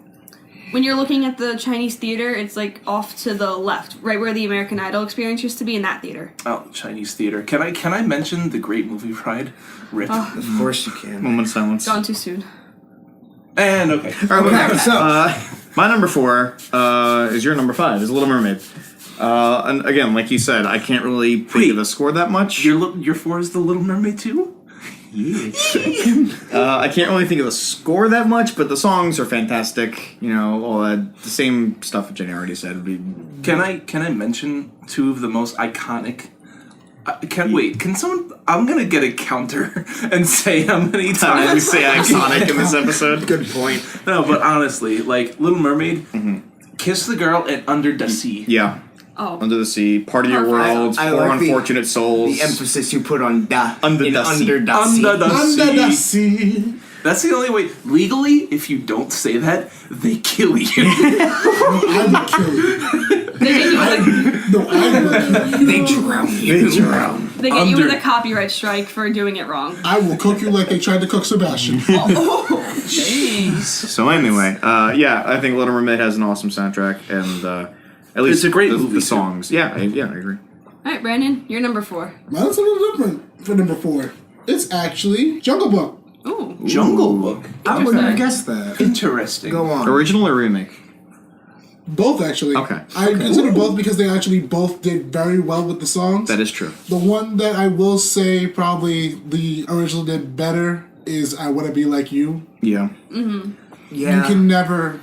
When you're looking at the Chinese theater, it's like off to the left, right where the American Idol experience used to be, in that theater. Oh, Chinese theater. Can I mention the great movie ride? Rip. Of course you can. Moment of silence. Gone too soon. And okay. All right, Okay, so my number 4 is your number 5. Is Little Mermaid. And again, like you said, I can't really think of the score that much. Your 4 is the Little Mermaid too? I can't really think of the score that much, but the songs are fantastic. All that, the same stuff Jenny already said. Can I mention 2 of the most iconic? Can someone? I'm gonna get a counter and say how many times we say iconic in this episode. good point. No, but honestly, like Little Mermaid, Kiss the Girl, and Under the Sea. Yeah. Oh. Under the Sea, Part of Your Perfect. World, I Four like Unfortunate Souls. The emphasis you put on da. Under in the sea. Under the sea. Under the Under the Sea. sea. That's the only way. Legally, if you don't say that, they kill you. I would kill you. They get you with No, I would kill you. They drown you. they get you with Under- a copyright strike for doing it wrong. I will cook you like they tried to cook Sebastian. Jeez. So anyway, I think Little Mermaid has an awesome soundtrack, and at least It's a great the movie, too. songs. Yeah, I agree. Alright, Brandon, you're number 4. Mine's a little different for number 4. It's actually Jungle Book. Ooh. Jungle Book. I wouldn't have guessed that. Interesting. Go on. Original or remake? Both, actually. Okay. I consider both because they actually both did very well with the songs. That is true. The one that I will say probably the original did better is I Wanna Be Like You. Yeah. You Yeah. can never,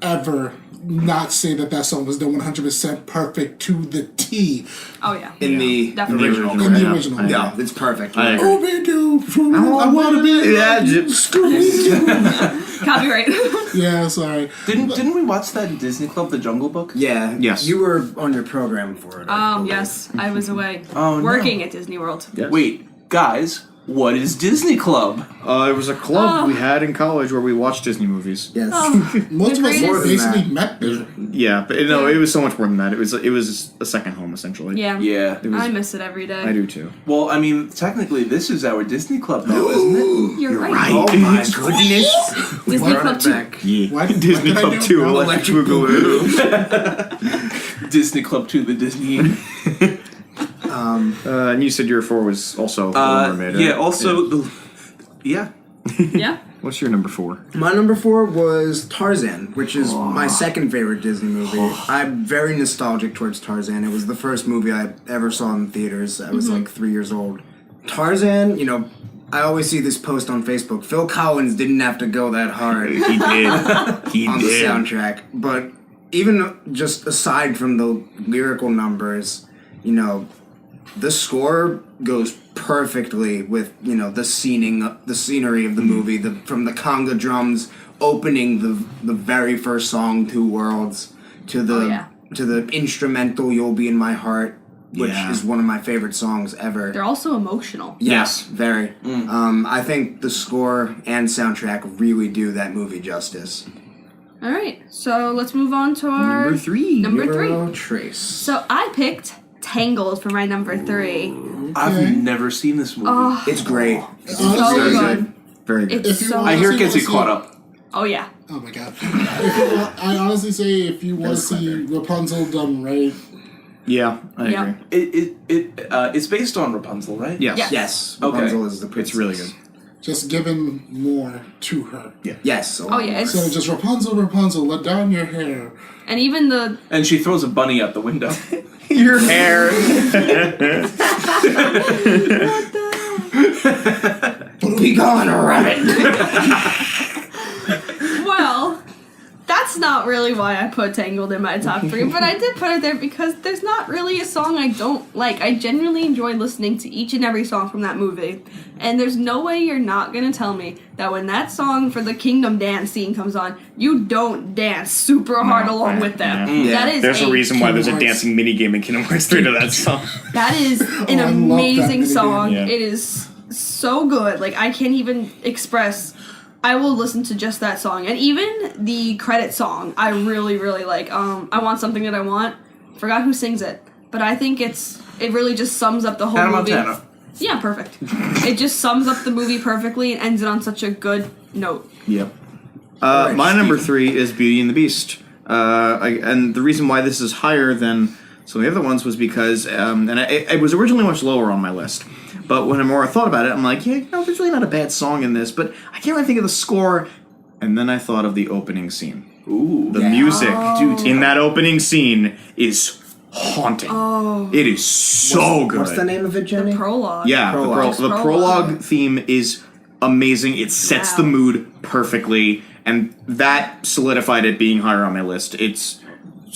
ever not say that song was done 100% perfect to the T. Oh, yeah. in the Definitely. original. In the Yeah. original. Yeah, it's perfect. I agree. Scooby-Doo, I wanna be Yeah, like you, Scooby-Doo. Copyright. Yeah, sorry. Didn't we watch that in Disney Club, The Jungle Book? Yeah. Yes. You were on your program for it. I believe. Yes, I was away. Oh, no. Working at Disney World. Yes. Wait, guys, what is Disney Club? It was a club we had in college where we watched Disney movies. Yes. Most of us More than basically that. met there. Yeah, but no, it was so much more than that. It was a second home essentially. Yeah. Yeah. It was, I miss it every day. I do too. Well, I mean, technically, this is our Disney Club now, isn't it? You're right. Oh my goodness. Disney Run Club it 2. back. Yeah. Why- Disney what did I Club do? 2, No, Electric Boogaloo. Disney Club 2, the Disney. And you said your 4 was also Little Mermaid, right? Yeah, also, yeah. Yeah? What's your number 4? My number 4 was Tarzan, which is my second favorite Disney movie. I'm very nostalgic towards Tarzan. It was the first movie I ever saw in theaters. I was like 3 years old. Tarzan, I always see this post on Facebook. Phil Collins didn't have to go that hard He did. He on the did. soundtrack. But even just aside from the lyrical numbers, the score goes perfectly with the scenery of the movie, from the conga drums opening the very first song, Two Worlds, to the instrumental You'll Be in My Heart, which is one of my favorite songs ever. They're also emotional. Yes. Very. I think the score and soundtrack really do that movie justice. Alright, so let's move on to our... Number 3. Number 3. Euro Trace. So I picked Tangled for my number 3. I've never seen this movie. It's great. So Very good. Very good. It's If you so want- I hear it gets you Honestly, caught up. Oh yeah. Oh my god. I honestly say if you want to That's see clever. Rapunzel done right, Yeah, I Yeah. agree. It's based on Rapunzel, right? Yes. Yeah. Yes. Okay. Rapunzel is the princess. It's really good. just giving more to her. Yes. Oh yeah. So It's, just Rapunzel, let down your hair. and even the And she throws a bunny out the window. Your hair. Be gone, rabbit. well, that's not really why I put Tangled in my top 3, but I did put it there because there's not really a song I don't like. I genuinely enjoy listening to each and every song from that movie, and there's no way you're not gonna tell me that when that song for the Kingdom Dance scene comes on, you don't dance super hard along with them. Yeah. That is There's a reason why there's a Kingdom Hearts. dancing minigame in Kingdom Hearts 3 to that song. That is an I love that amazing minigame. song. Yeah. It is so good. Like, I can't even express. I will listen to just that song. And even the credit song, I really, really like. I Want Something That I Want. Forgot who sings it. But I think it really just sums up the whole Hannah movie. Montana. Yeah, perfect. It just sums up the movie perfectly and ends it on such a good note. Yep. My number 3 is Beauty and the Beast. And the reason why this is higher than some of the other ones was because, it was originally much lower on my list. But when I more thought about it, I'm like, yeah, there's really not a bad song in this, but I can't really think of the score. And then I thought of the opening scene. Ooh. The music Oh. in that opening scene is haunting. Oh. It is so good. What's the name of it, Jenny? Prologue. Yeah, Prologue. the prologue theme is amazing. It sets Wow. the mood perfectly, and that solidified it being higher on my list. It's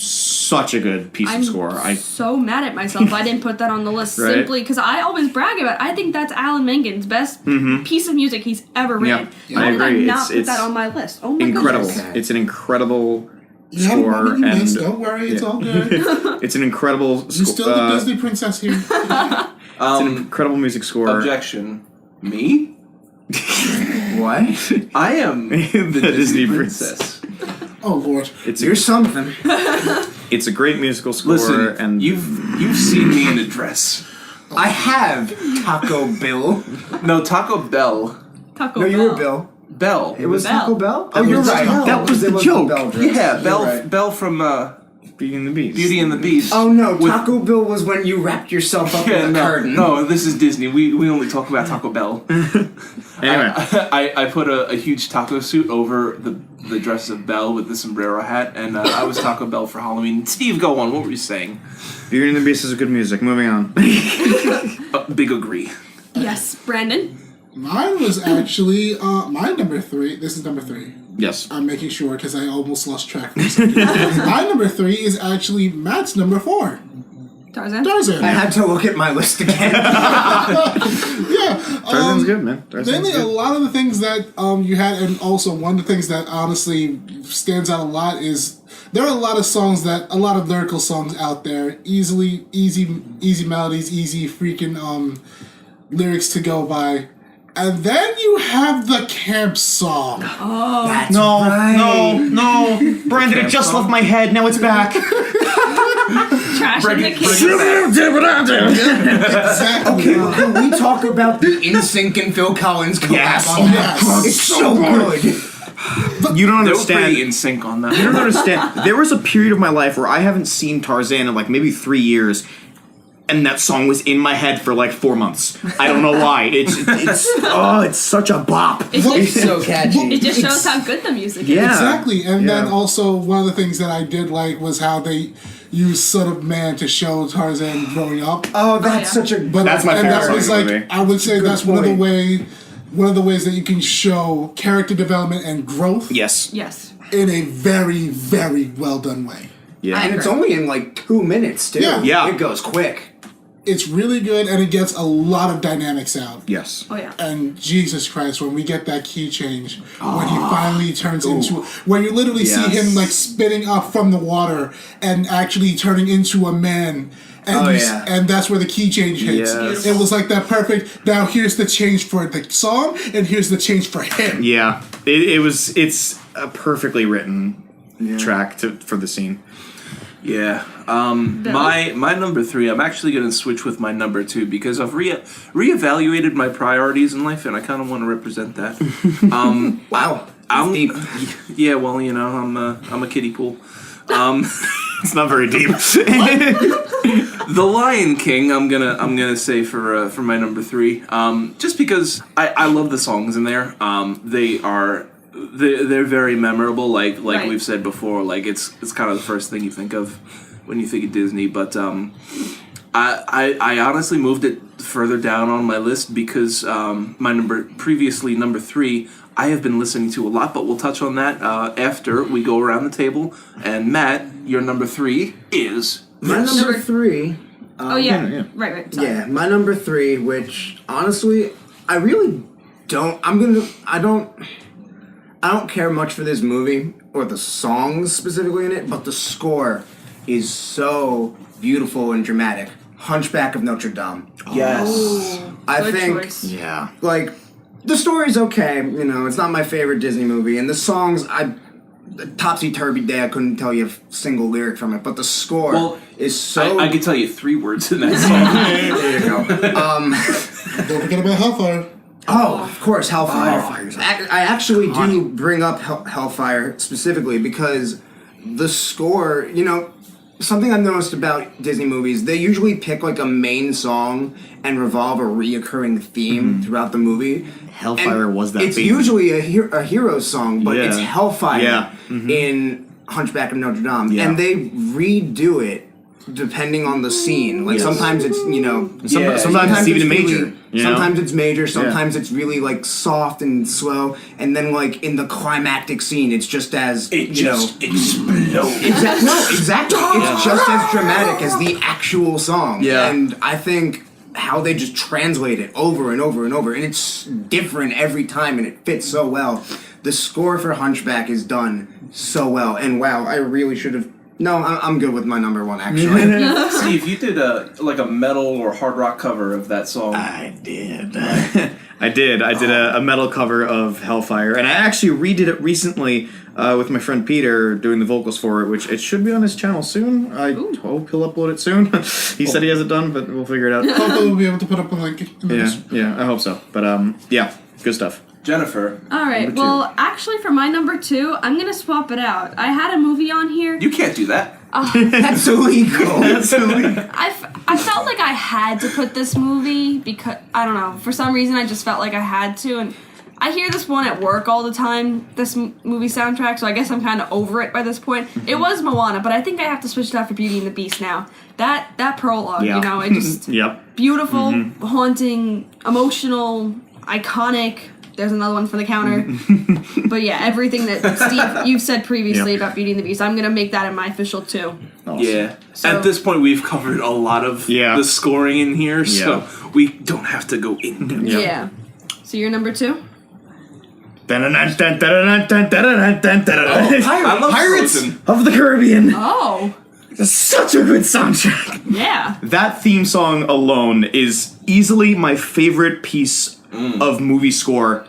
such a good piece I'm of score. so mad at myself I didn't put that on the list Right. simply because I always brag about it. I think that's Alan Menken's best piece of music he's ever written. Yeah, Why I did I agree. not put It's that on my list? Oh my incredible. goodness. It's an incredible You have a score, moment you and missed, don't worry, it's all good. it's an incredible. You're still the Disney princess here. It's an incredible music score. Objection. Me? What? I am the Disney princess. Oh lord. It's You're something. it's a great musical score, Listen, and you've seen me in a dress. I have Taco Bill. No, Taco Bell. Taco No, you Bell. were Bill. Bell. It was Bell. Taco Bell? Oh, you're It was right. Bell. That was the It a joke. Bell dress. Yeah, You're Bell. right. Bell from Beauty and the Beast. Beauty and the Beast. Oh no, With- Taco Bill was when you wrapped yourself up Yeah, in a no, curtain. no, this is Disney. We only talk about Taco Bell. Anyway, I put a huge taco suit over the dress of Belle with the sombrero hat, and I was Taco Bell for Halloween. Steve, go on. What were you saying? Beauty and the Beast is good music. Moving on. Big agree. Yes, Brandon. Mine was actually my number 3. This is number 3. Yes. I'm making sure because I almost lost track for a second. My number 3 is actually Matt's number 4. Tarzan. Tarzan. I had to look at my list again. Yeah. Tarzan's good, man. Tarzan's Mainly a good. lot of the things that you had, and also one of the things that honestly stands out a lot is there are a lot of lyrical songs out there, easy melodies, easy freaking lyrics to go by. And then you have the camp song. That's No, right. no. Brandon, it just left my head. Now it's back. Trash in the Bring kitchen. Exactly. Okay, can we talk about the NSYNC and Phil Collins collab Yes. on that? Yes. It's so good. You don't They were understand. pretty in sync on that. You don't understand. There was a period of my life where I haven't seen Tarzan in like maybe 3 years, and that song was in my head for like 4 months. I don't know why. It's such a bop. It's so catchy. It just shows how good the music is. Yeah. Exactly. And then Yeah. also one of the things that I did like was how they used Son of Man to show Tarzan growing up. Oh, that's Oh, yeah. such a. But That's my and favorite that song was in the like movie. I would say Good that's point. one of the ways that you can show character development and growth Yes. Yes. in a very, very well done way. Yeah. And it's only in like 2 minutes too. Yeah. Yeah. It goes quick. It's really good and it gets a lot of dynamics out. Yes. Oh yeah. And Jesus Christ, when we get that key change, when he finally turns into, when you literally see Yes. him like spitting up from the water and actually turning into a man, and Oh, you yeah. and that's where the key change hits. Yes. It was like that perfect. Now here's the change for the song, and here's the change for him. Yeah. It's a perfectly written track for the scene. Yeah. My number 3, I'm actually going to switch with my number 2 because I've reevaluated my priorities in life and I kind of want to represent that. Wow. I'm Deep. Yeah, well, I'm a kiddie pool. It's not very deep. The Lion King, I'm gonna say for my number 3, just because I love the songs in there. They're very memorable. Like Right. we've said before, like it's kind of the first thing you think of when you think of Disney. But I honestly moved it further down on my list because my number 3 I have been listening to a lot, but we'll touch on that after we go around the table. And Matt, your number 3 is My number 3. Oh yeah. yeah. Right. Sorry. Yeah, my number 3, which honestly, I really don't. I don't care much for this movie or the songs specifically in it, but the score is so beautiful and dramatic. Hunchback of Notre Dame. yes. I Good think choice. Yeah. like the story's okay. It's not my favorite Disney movie, and the songs Topsy Turvy Day. I couldn't tell you a single lyric from it, but the score is so. I could tell you 3 words in that song. There you go. Don't forget about Hellfire. Oh, of course, Hellfire. Hellfire's I actually do bring up Hellfire specifically because the score, something I've noticed about Disney movies, they usually pick like a main song and revolve a reoccurring theme throughout the movie. Hellfire And was that It's theme. usually a hero song, but it's Yeah. Hellfire Yeah. in Hunchback of Notre Dame. Yeah. And they redo it depending on the scene. Like Yes. sometimes it's, Sometimes it's even major. Sometimes it's major, sometimes it's really like soft and slow, and then like in the climactic scene it's just as explodes. exactly. It's just as dramatic as the actual song. Yeah. And I think how they just translate it over and over and over, and it's different every time and it fits so well. The score for Hunchback is done so well, and wow, I really should have. No, I'm good with my number 1 actually. See, if you did a metal or hard rock cover of that song, I did. I did a metal cover of Hellfire, and I actually redid it recently with my friend Peter doing the vocals for it, which it should be on his channel soon. I hope he'll upload it soon. He said he has it done, but we'll figure it out. Hopefully we'll be able to put up a link in the Yeah, I hope so. But yeah, good stuff. Jennifer. All right. number 2. Well, actually, for my number 2, I'm gonna swap it out. I had a movie on here. You can't do that. That's illegal. I felt like I had to put this movie because I don't know, for some reason I just felt like I had to, and I hear this one at work all the time, this movie soundtrack, so I guess I'm kind of over it by this point. It was Moana, but I think I have to switch it out for Beauty and the Beast now. That prologue, Yeah. it just Yep. beautiful, haunting, emotional, iconic. There's another one for the counter. But yeah, everything that Steve you've said previously about Beauty and the Beast, I'm gonna make that in my official 2. Awesome. Yeah. So- At this point, we've covered a lot of the scoring in here, so we don't have to go in depth. Yep. Yeah. So you're number 2? I love Pirates Frozen. of the Caribbean. Oh. Such a good soundtrack. Yeah. That theme song alone is easily my favorite piece of movie score,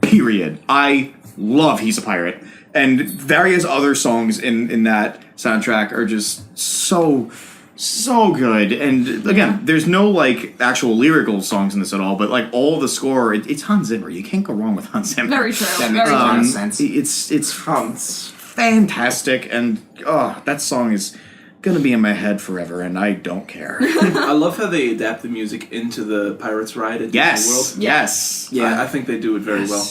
period. I love He's a Pirate. And various other songs in that soundtrack are just so good. And again, there's no like actual lyrical songs in this at all, but like all the score, it's Hans Zimmer. You can't go wrong with Hans Zimmer. Very true. That makes Very a lot true. of sense. It's fantastic, and that's song is gonna be in my head forever, and I don't care. I love how they adapt the music into the Pirates ride at Disney World. Yes. Yeah, I think they do it very well.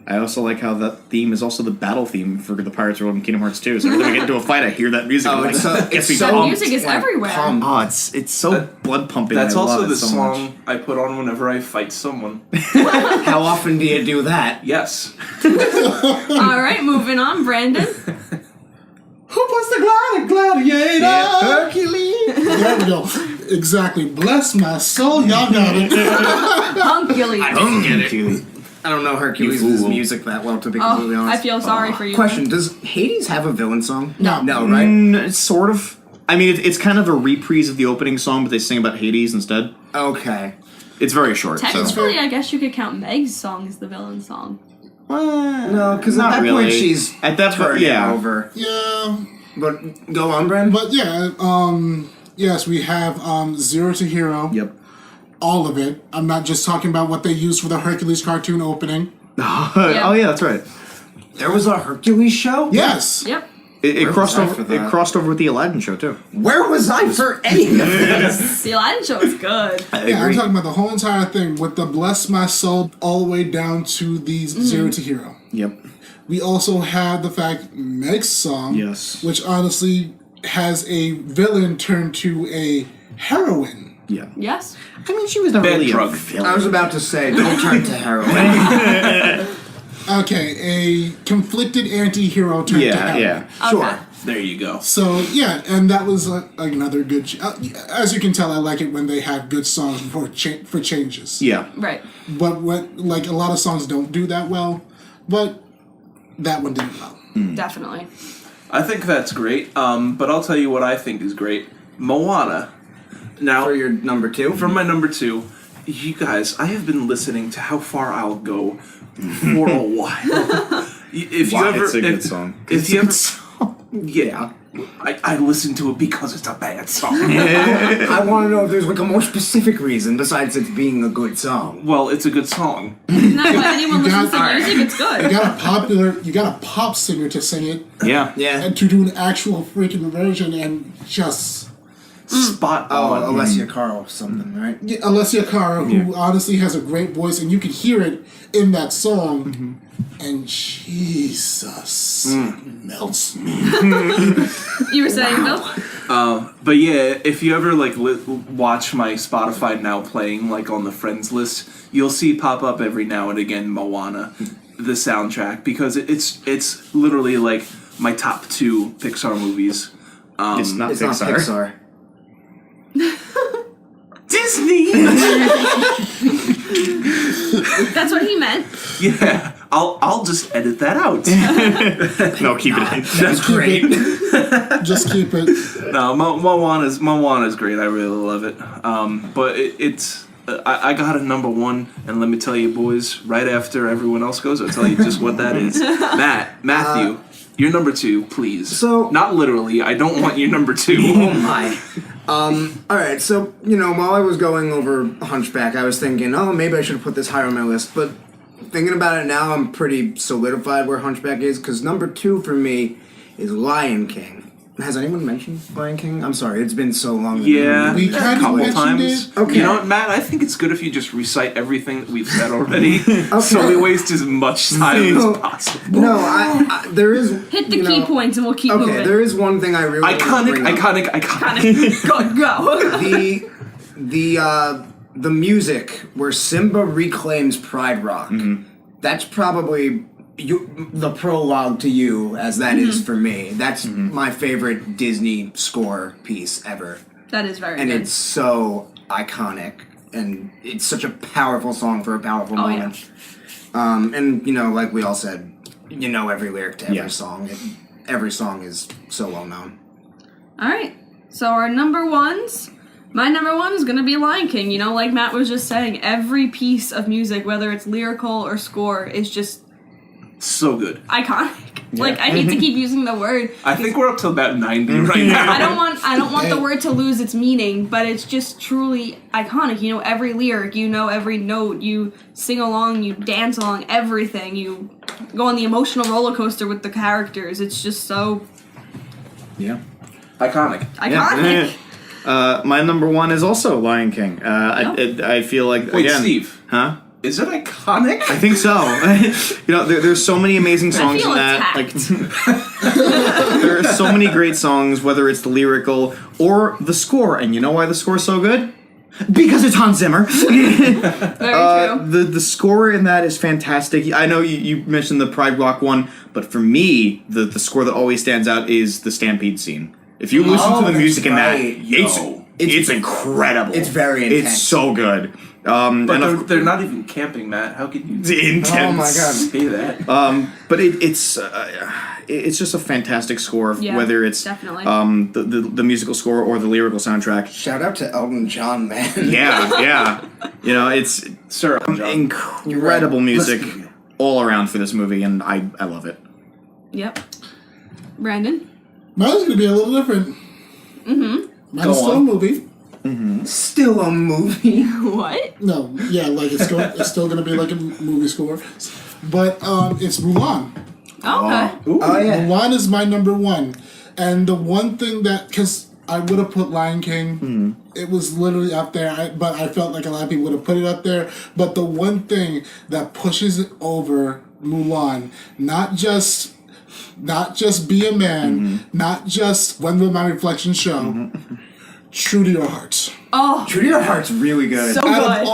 I also like how that theme is also the battle theme for the Pirates World in Kingdom Hearts 2. So every time I get into a fight, I hear that music. Oh, and it's gets me so That pumped. music is everywhere. pumped. Oh, it's so blood pumping. That's I also love the it so song much. I put on whenever I fight someone. How often do you do that? Yes. All right, moving on, Brandon. Who puts the gladiator? Hercules. There we go. Exactly. Bless my soul. Y'all got it. Hunculus. I don't know Hercules' You fool. music that well, to be completely Oh, I honest. feel sorry for you. Question: does Hades have a villain song? No. No, right? Sort of. I mean, it's kind of a reprise of the opening song, but they sing about Hades instead. Okay. It's very short. Technically, I guess you could count Meg's song as the villain song. No, because at Not that really. point she's At that point, turning yeah. over. Yeah. But go on, Brandon. But yeah, yes, we have Zero to Hero. Yep. All of it. I'm not just talking about what they used for the Hercules cartoon opening. Oh yeah, that's right. There was a Hercules show? Yes. Yep. It Where crossed was I over. for It that? crossed over with the Aladdin show too. Where was I for any of this? The Aladdin show is good. I Yeah, I'm agree. talking about the whole entire thing with the Bless My Soul all the way down to the Zero to Hero. Yep. We also had the fact Meg's song, Yes. which honestly has a villain turned to a heroine. Yeah. Yes. I mean, she was not Bad really drug. a villain. I was about to say, don't turn to heroin. Okay, a conflicted anti-hero turned to Yeah, heroine. yeah. Sure. Okay. There you go. So yeah, and that was another good. As you can tell, I like it when they have good songs for changes. Yeah. Right. But what like a lot of songs don't do that well, but that one did it well. Definitely. I think that's great. But I'll tell you what I think is great. Moana. Now, For your number 2? from my number 2, you guys, I have been listening to How Far I'll Go for a while. If you Wow, ever, it's a good if- song. If you ever, yeah, I listen to it because it's a bad song. I want to know if there's like a more specific reason besides it being a good song. Well, it's a good song. Isn't that why anyone You listens to got- music? It's good. You got a pop singer to sing it Yeah. Yeah. and to do an actual freaking version and just Spot Oh, on. Alessia Carl something, right? yeah, Alessia Cara, who honestly has a great voice, and you can hear it in that song. And Jesus melts me. You were saying, Bill? But yeah, if you ever like watch my Spotify now playing like on the friends list, you'll see pop up every now and again Moana, the soundtrack, because it's literally like my top 2 Pixar movies. It's not It's Pixar. not Pixar. Disney. That's what he meant. Yeah, I'll just edit that out. No, keep it in. That's great. Just keep it. No, Moana's great. I really love it. But it's. I got a number 1, and let me tell you, boys, right after everyone else goes, I'll tell you just what that is. Matthew, your number 2, please. So- not literally. I don't want your number 2. Oh my. Alright, so, while I was going over Hunchback, I was thinking, oh, maybe I should have put this higher on my list, but thinking about it now, I'm pretty solidified where Hunchback is, because number 2 for me is Lion King. Has anyone mentioned Lion King? I'm sorry, it's been so long. Yeah, We a kind of couple mentioned times. it. Okay. You know what, Matt? I think it's good if you just recite everything that we've said already, so we waste as much time as possible. No, I there is... Hit the key points and we'll keep Okay, moving. there is one thing I really want to bring up. Iconic. Go. The music where Simba reclaims Pride Rock. That's probably the prologue to you, as that is for me. That's my favorite Disney score piece ever, That is very and good. it's so iconic, and it's such a powerful song for a powerful Oh, yeah. moment. And like we all said, every lyric to every Yeah. song. Every song is so well known. All right. So our number 1s. My number 1 is going to be Lion King. Like Matt was just saying, every piece of music, whether it's lyrical or score, is just So good. iconic. Like, I hate to keep using the word. I think we're up to about 90 right now. I don't want the word to lose its meaning, but it's just truly iconic. You know every lyric, every note, you sing along, you dance along, everything. You go on the emotional roller coaster with the characters. It's just so Yeah. Iconic. iconic. My number 1 is also Lion King. I feel like Wait, again, Steve. huh? Is it iconic? I think so. There's so many amazing songs feel in that. attacked. There are so many great songs, whether it's the lyrical or the score. And you know why the score is so good? Because it's Hans Zimmer. Very true. The score in that is fantastic. I know you mentioned the Pride Rock one, but for me, the score that always stands out is the Stampede scene. If you listen to the that's music in that, right. it's incredible. It's very intense. It's so good. But they're not even camping, Matt. How can you It's intense. Oh my god. say that? But it's just a fantastic score. Yeah, whether it's definitely. the musical score or the lyrical soundtrack. Shout out to Elton John, man. Yeah. It's Sir, John. incredible music Listen to me. all around for this movie, and I love it. Yep. Brandon? Mine's gonna be a little different. Mine's Go still a on. movie. Still a movie. What? No, yeah, like it's still gonna be like a movie score, but it's Mulan. Okay. Oh yeah. Mulan is my number one, and the one thing that because I would have put Lion King, it was literally up there, but I felt like a lot of people would have put it up there. But the one thing that pushes it over Mulan, not just Be a Man, not just When Will My Reflection Show, True to Your Heart. Oh, True to Your Heart's really good. so Out good. of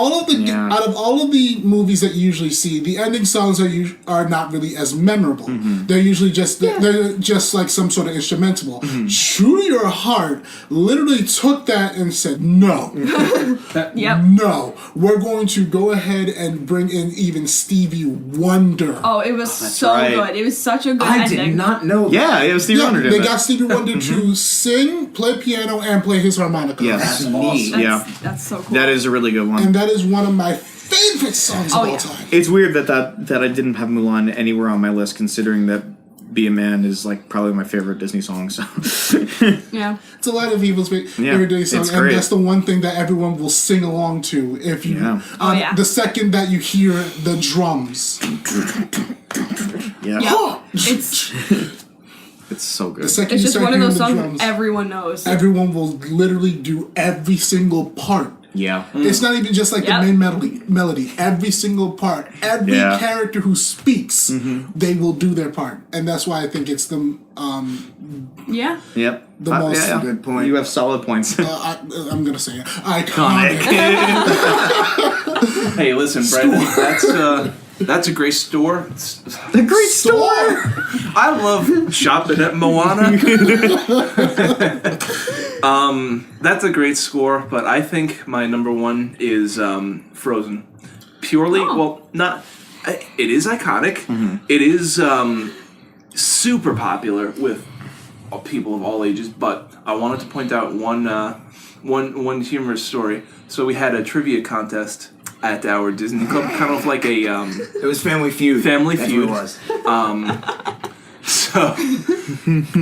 all of the movies that you usually see, the ending songs are not really as memorable. They're usually they're just like some sort of instrumental. True to Your Heart literally took that and said, no, Yep. no, we're going to go ahead and bring in even Stevie Wonder. Oh, it was so right. good. It was such a good I ending. did not know that. Yeah, it was Stevie Yeah, Wonder did they that. got Stevie Wonder to sing, play piano, and play his harmonica. Yes. That's Awesome. neat. That's so cool. That is a really good one. And that is one of my favorite songs of all time. It's weird that I didn't have Mulan anywhere on my list, considering that Be a Man is like probably my favorite Disney song. So Yeah. It's a lot of people's favorite Disney song, it's and great. that's the one thing that everyone will sing along to if you. Yeah. Oh, yeah. The second that you hear the drums, yeah, Yeah. It's it's so good. the second it's you just start one of hearing those the songs drums, everyone knows. everyone will literally do every single part. Yeah, It's not even just like Yep. the main melody. Every single part, every Yeah. character who speaks, they will do their part, and that's why I think it's the Yeah. yep. The most- Good point. You have solid points. I'm gonna say it, iconic. Hey, listen, Brendan, that's a great store. The great store. I love shopping at Moana. That's a great score, but I think my number one is Frozen. Purely, well, not. It is iconic. It is super popular with people of all ages. But I wanted to point out one humorous story. So we had a trivia contest at our Disney Club, kind of like a It was Family Feud. Family That's Feud. What it was. so.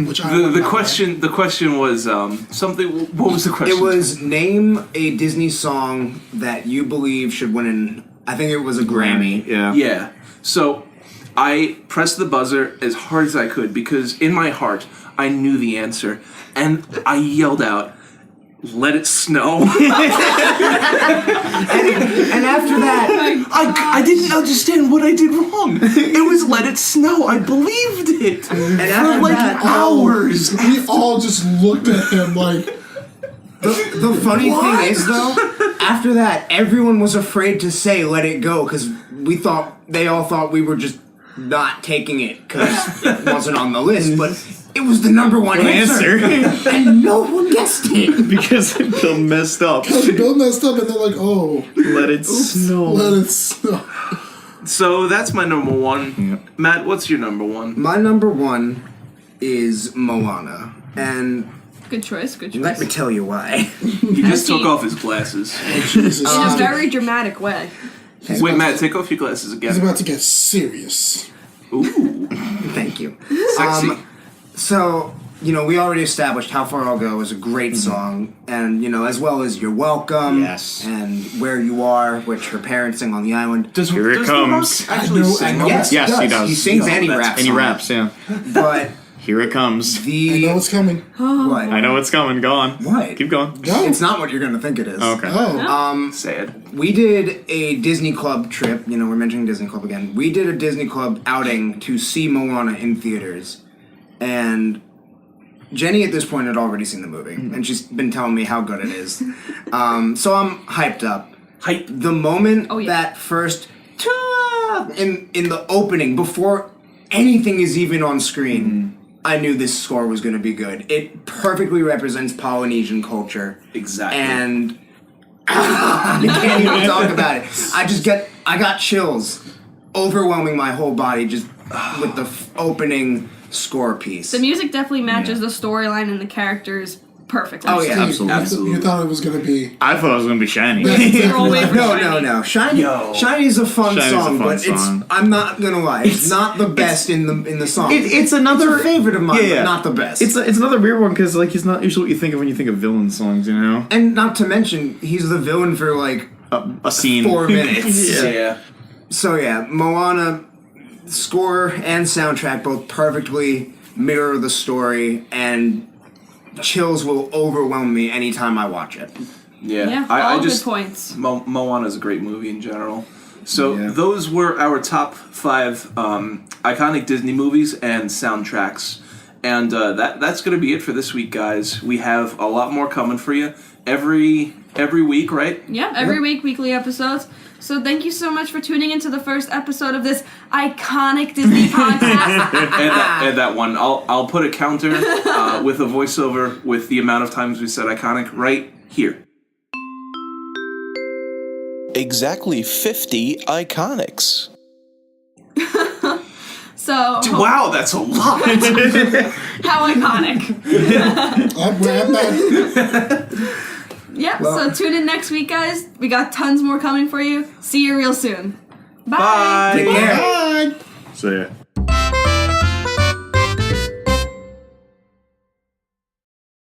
Which I The remember. question was something. What was the question? It was name a Disney song that you believe should win an. I think it was a Grammy. Yeah. Yeah. So I pressed the buzzer as hard as I could because in my heart I knew the answer, and I yelled out, "Let it snow!" And after that, I didn't understand what I did wrong. It was "Let it snow." I believed it and for after like that, hours. We all just looked at him like, the funny thing is though, after that, everyone was afraid to say "Let It Go" because they all thought we were just not taking it because it wasn't on the list, but it was the number one answer, and no one guessed it. Because Bill messed up. Bill messed up, and they're like, oh, Let it snow. let it snow. So that's my number one. Matt, what's your number one? My number one is Moana, and Good choice. Good choice. let me tell you why. He just He- took off his glasses. Jesus. In a very dramatic way. Wait, Matt, take off your glasses He's again. about to get serious. Ooh, Thank you. sexy. So, we already established How Far I'll Go is a great song, and, as well as You're Welcome, Yes. and Where You Are, which her parents sing on the island. Here it does comes. The Rock actually I know- sing? I know Yes, Yes, he does. He sings and he that's- raps. And he on it. raps, yeah. But Here it comes. I know the... it's coming. What? I know it's coming. Go on. What? Keep going. Go. It's not what you're going to think it is. Okay. Oh. Sad. We did a Disney Club trip. We're mentioning Disney Club again. We did a Disney Club outing to see Moana in theaters. And Jenny at this point had already seen the movie. And she's been telling me how good it is. So I'm hyped up. Hype. The moment Oh, yeah. that first in the opening, before anything is even on screen, I knew this score was going to be good. It perfectly represents Polynesian culture. Exactly. And I can't even talk about it. I got chills overwhelming my whole body just with the opening score piece. The music definitely matches the storyline and the characters perfectly. Oh, yeah. Absolutely. You thought it was going to be. I thought it was gonna be Shiny. You're all waiting for No, Shiny. no. Shiny's a fun Shiny's a song, fun but song. it's. I'm not gonna lie. It's not the best in the song. It's another It's a favorite of mine, Yeah, but not the best. It's another weird one because like he's not usually what you think of when you think of villain songs, you know. And not to mention, he's the villain for like A scene. 4 minutes. Yeah. So yeah, Moana score and soundtrack both perfectly mirror the story, and chills will overwhelm me anytime I watch it. Yeah. Yeah, I all just good points. Moana is a great movie in general. So Yeah. those were our top 5 iconic Disney movies and soundtracks. And that's going to be it for this week, guys. We have a lot more coming for you every week, right? Yeah, every week, weekly episodes. So thank you so much for tuning into the first episode of this iconic Disney podcast. And that one, I'll put a counter with a voiceover with the amount of times we said iconic right here. Exactly 50 iconics. So, Wow, that's a lot. how iconic. We're at that. Yep, so tune in next week, guys. We got tons more coming for you. See you real soon. Bye. Bye. Take care. Bye. So yeah.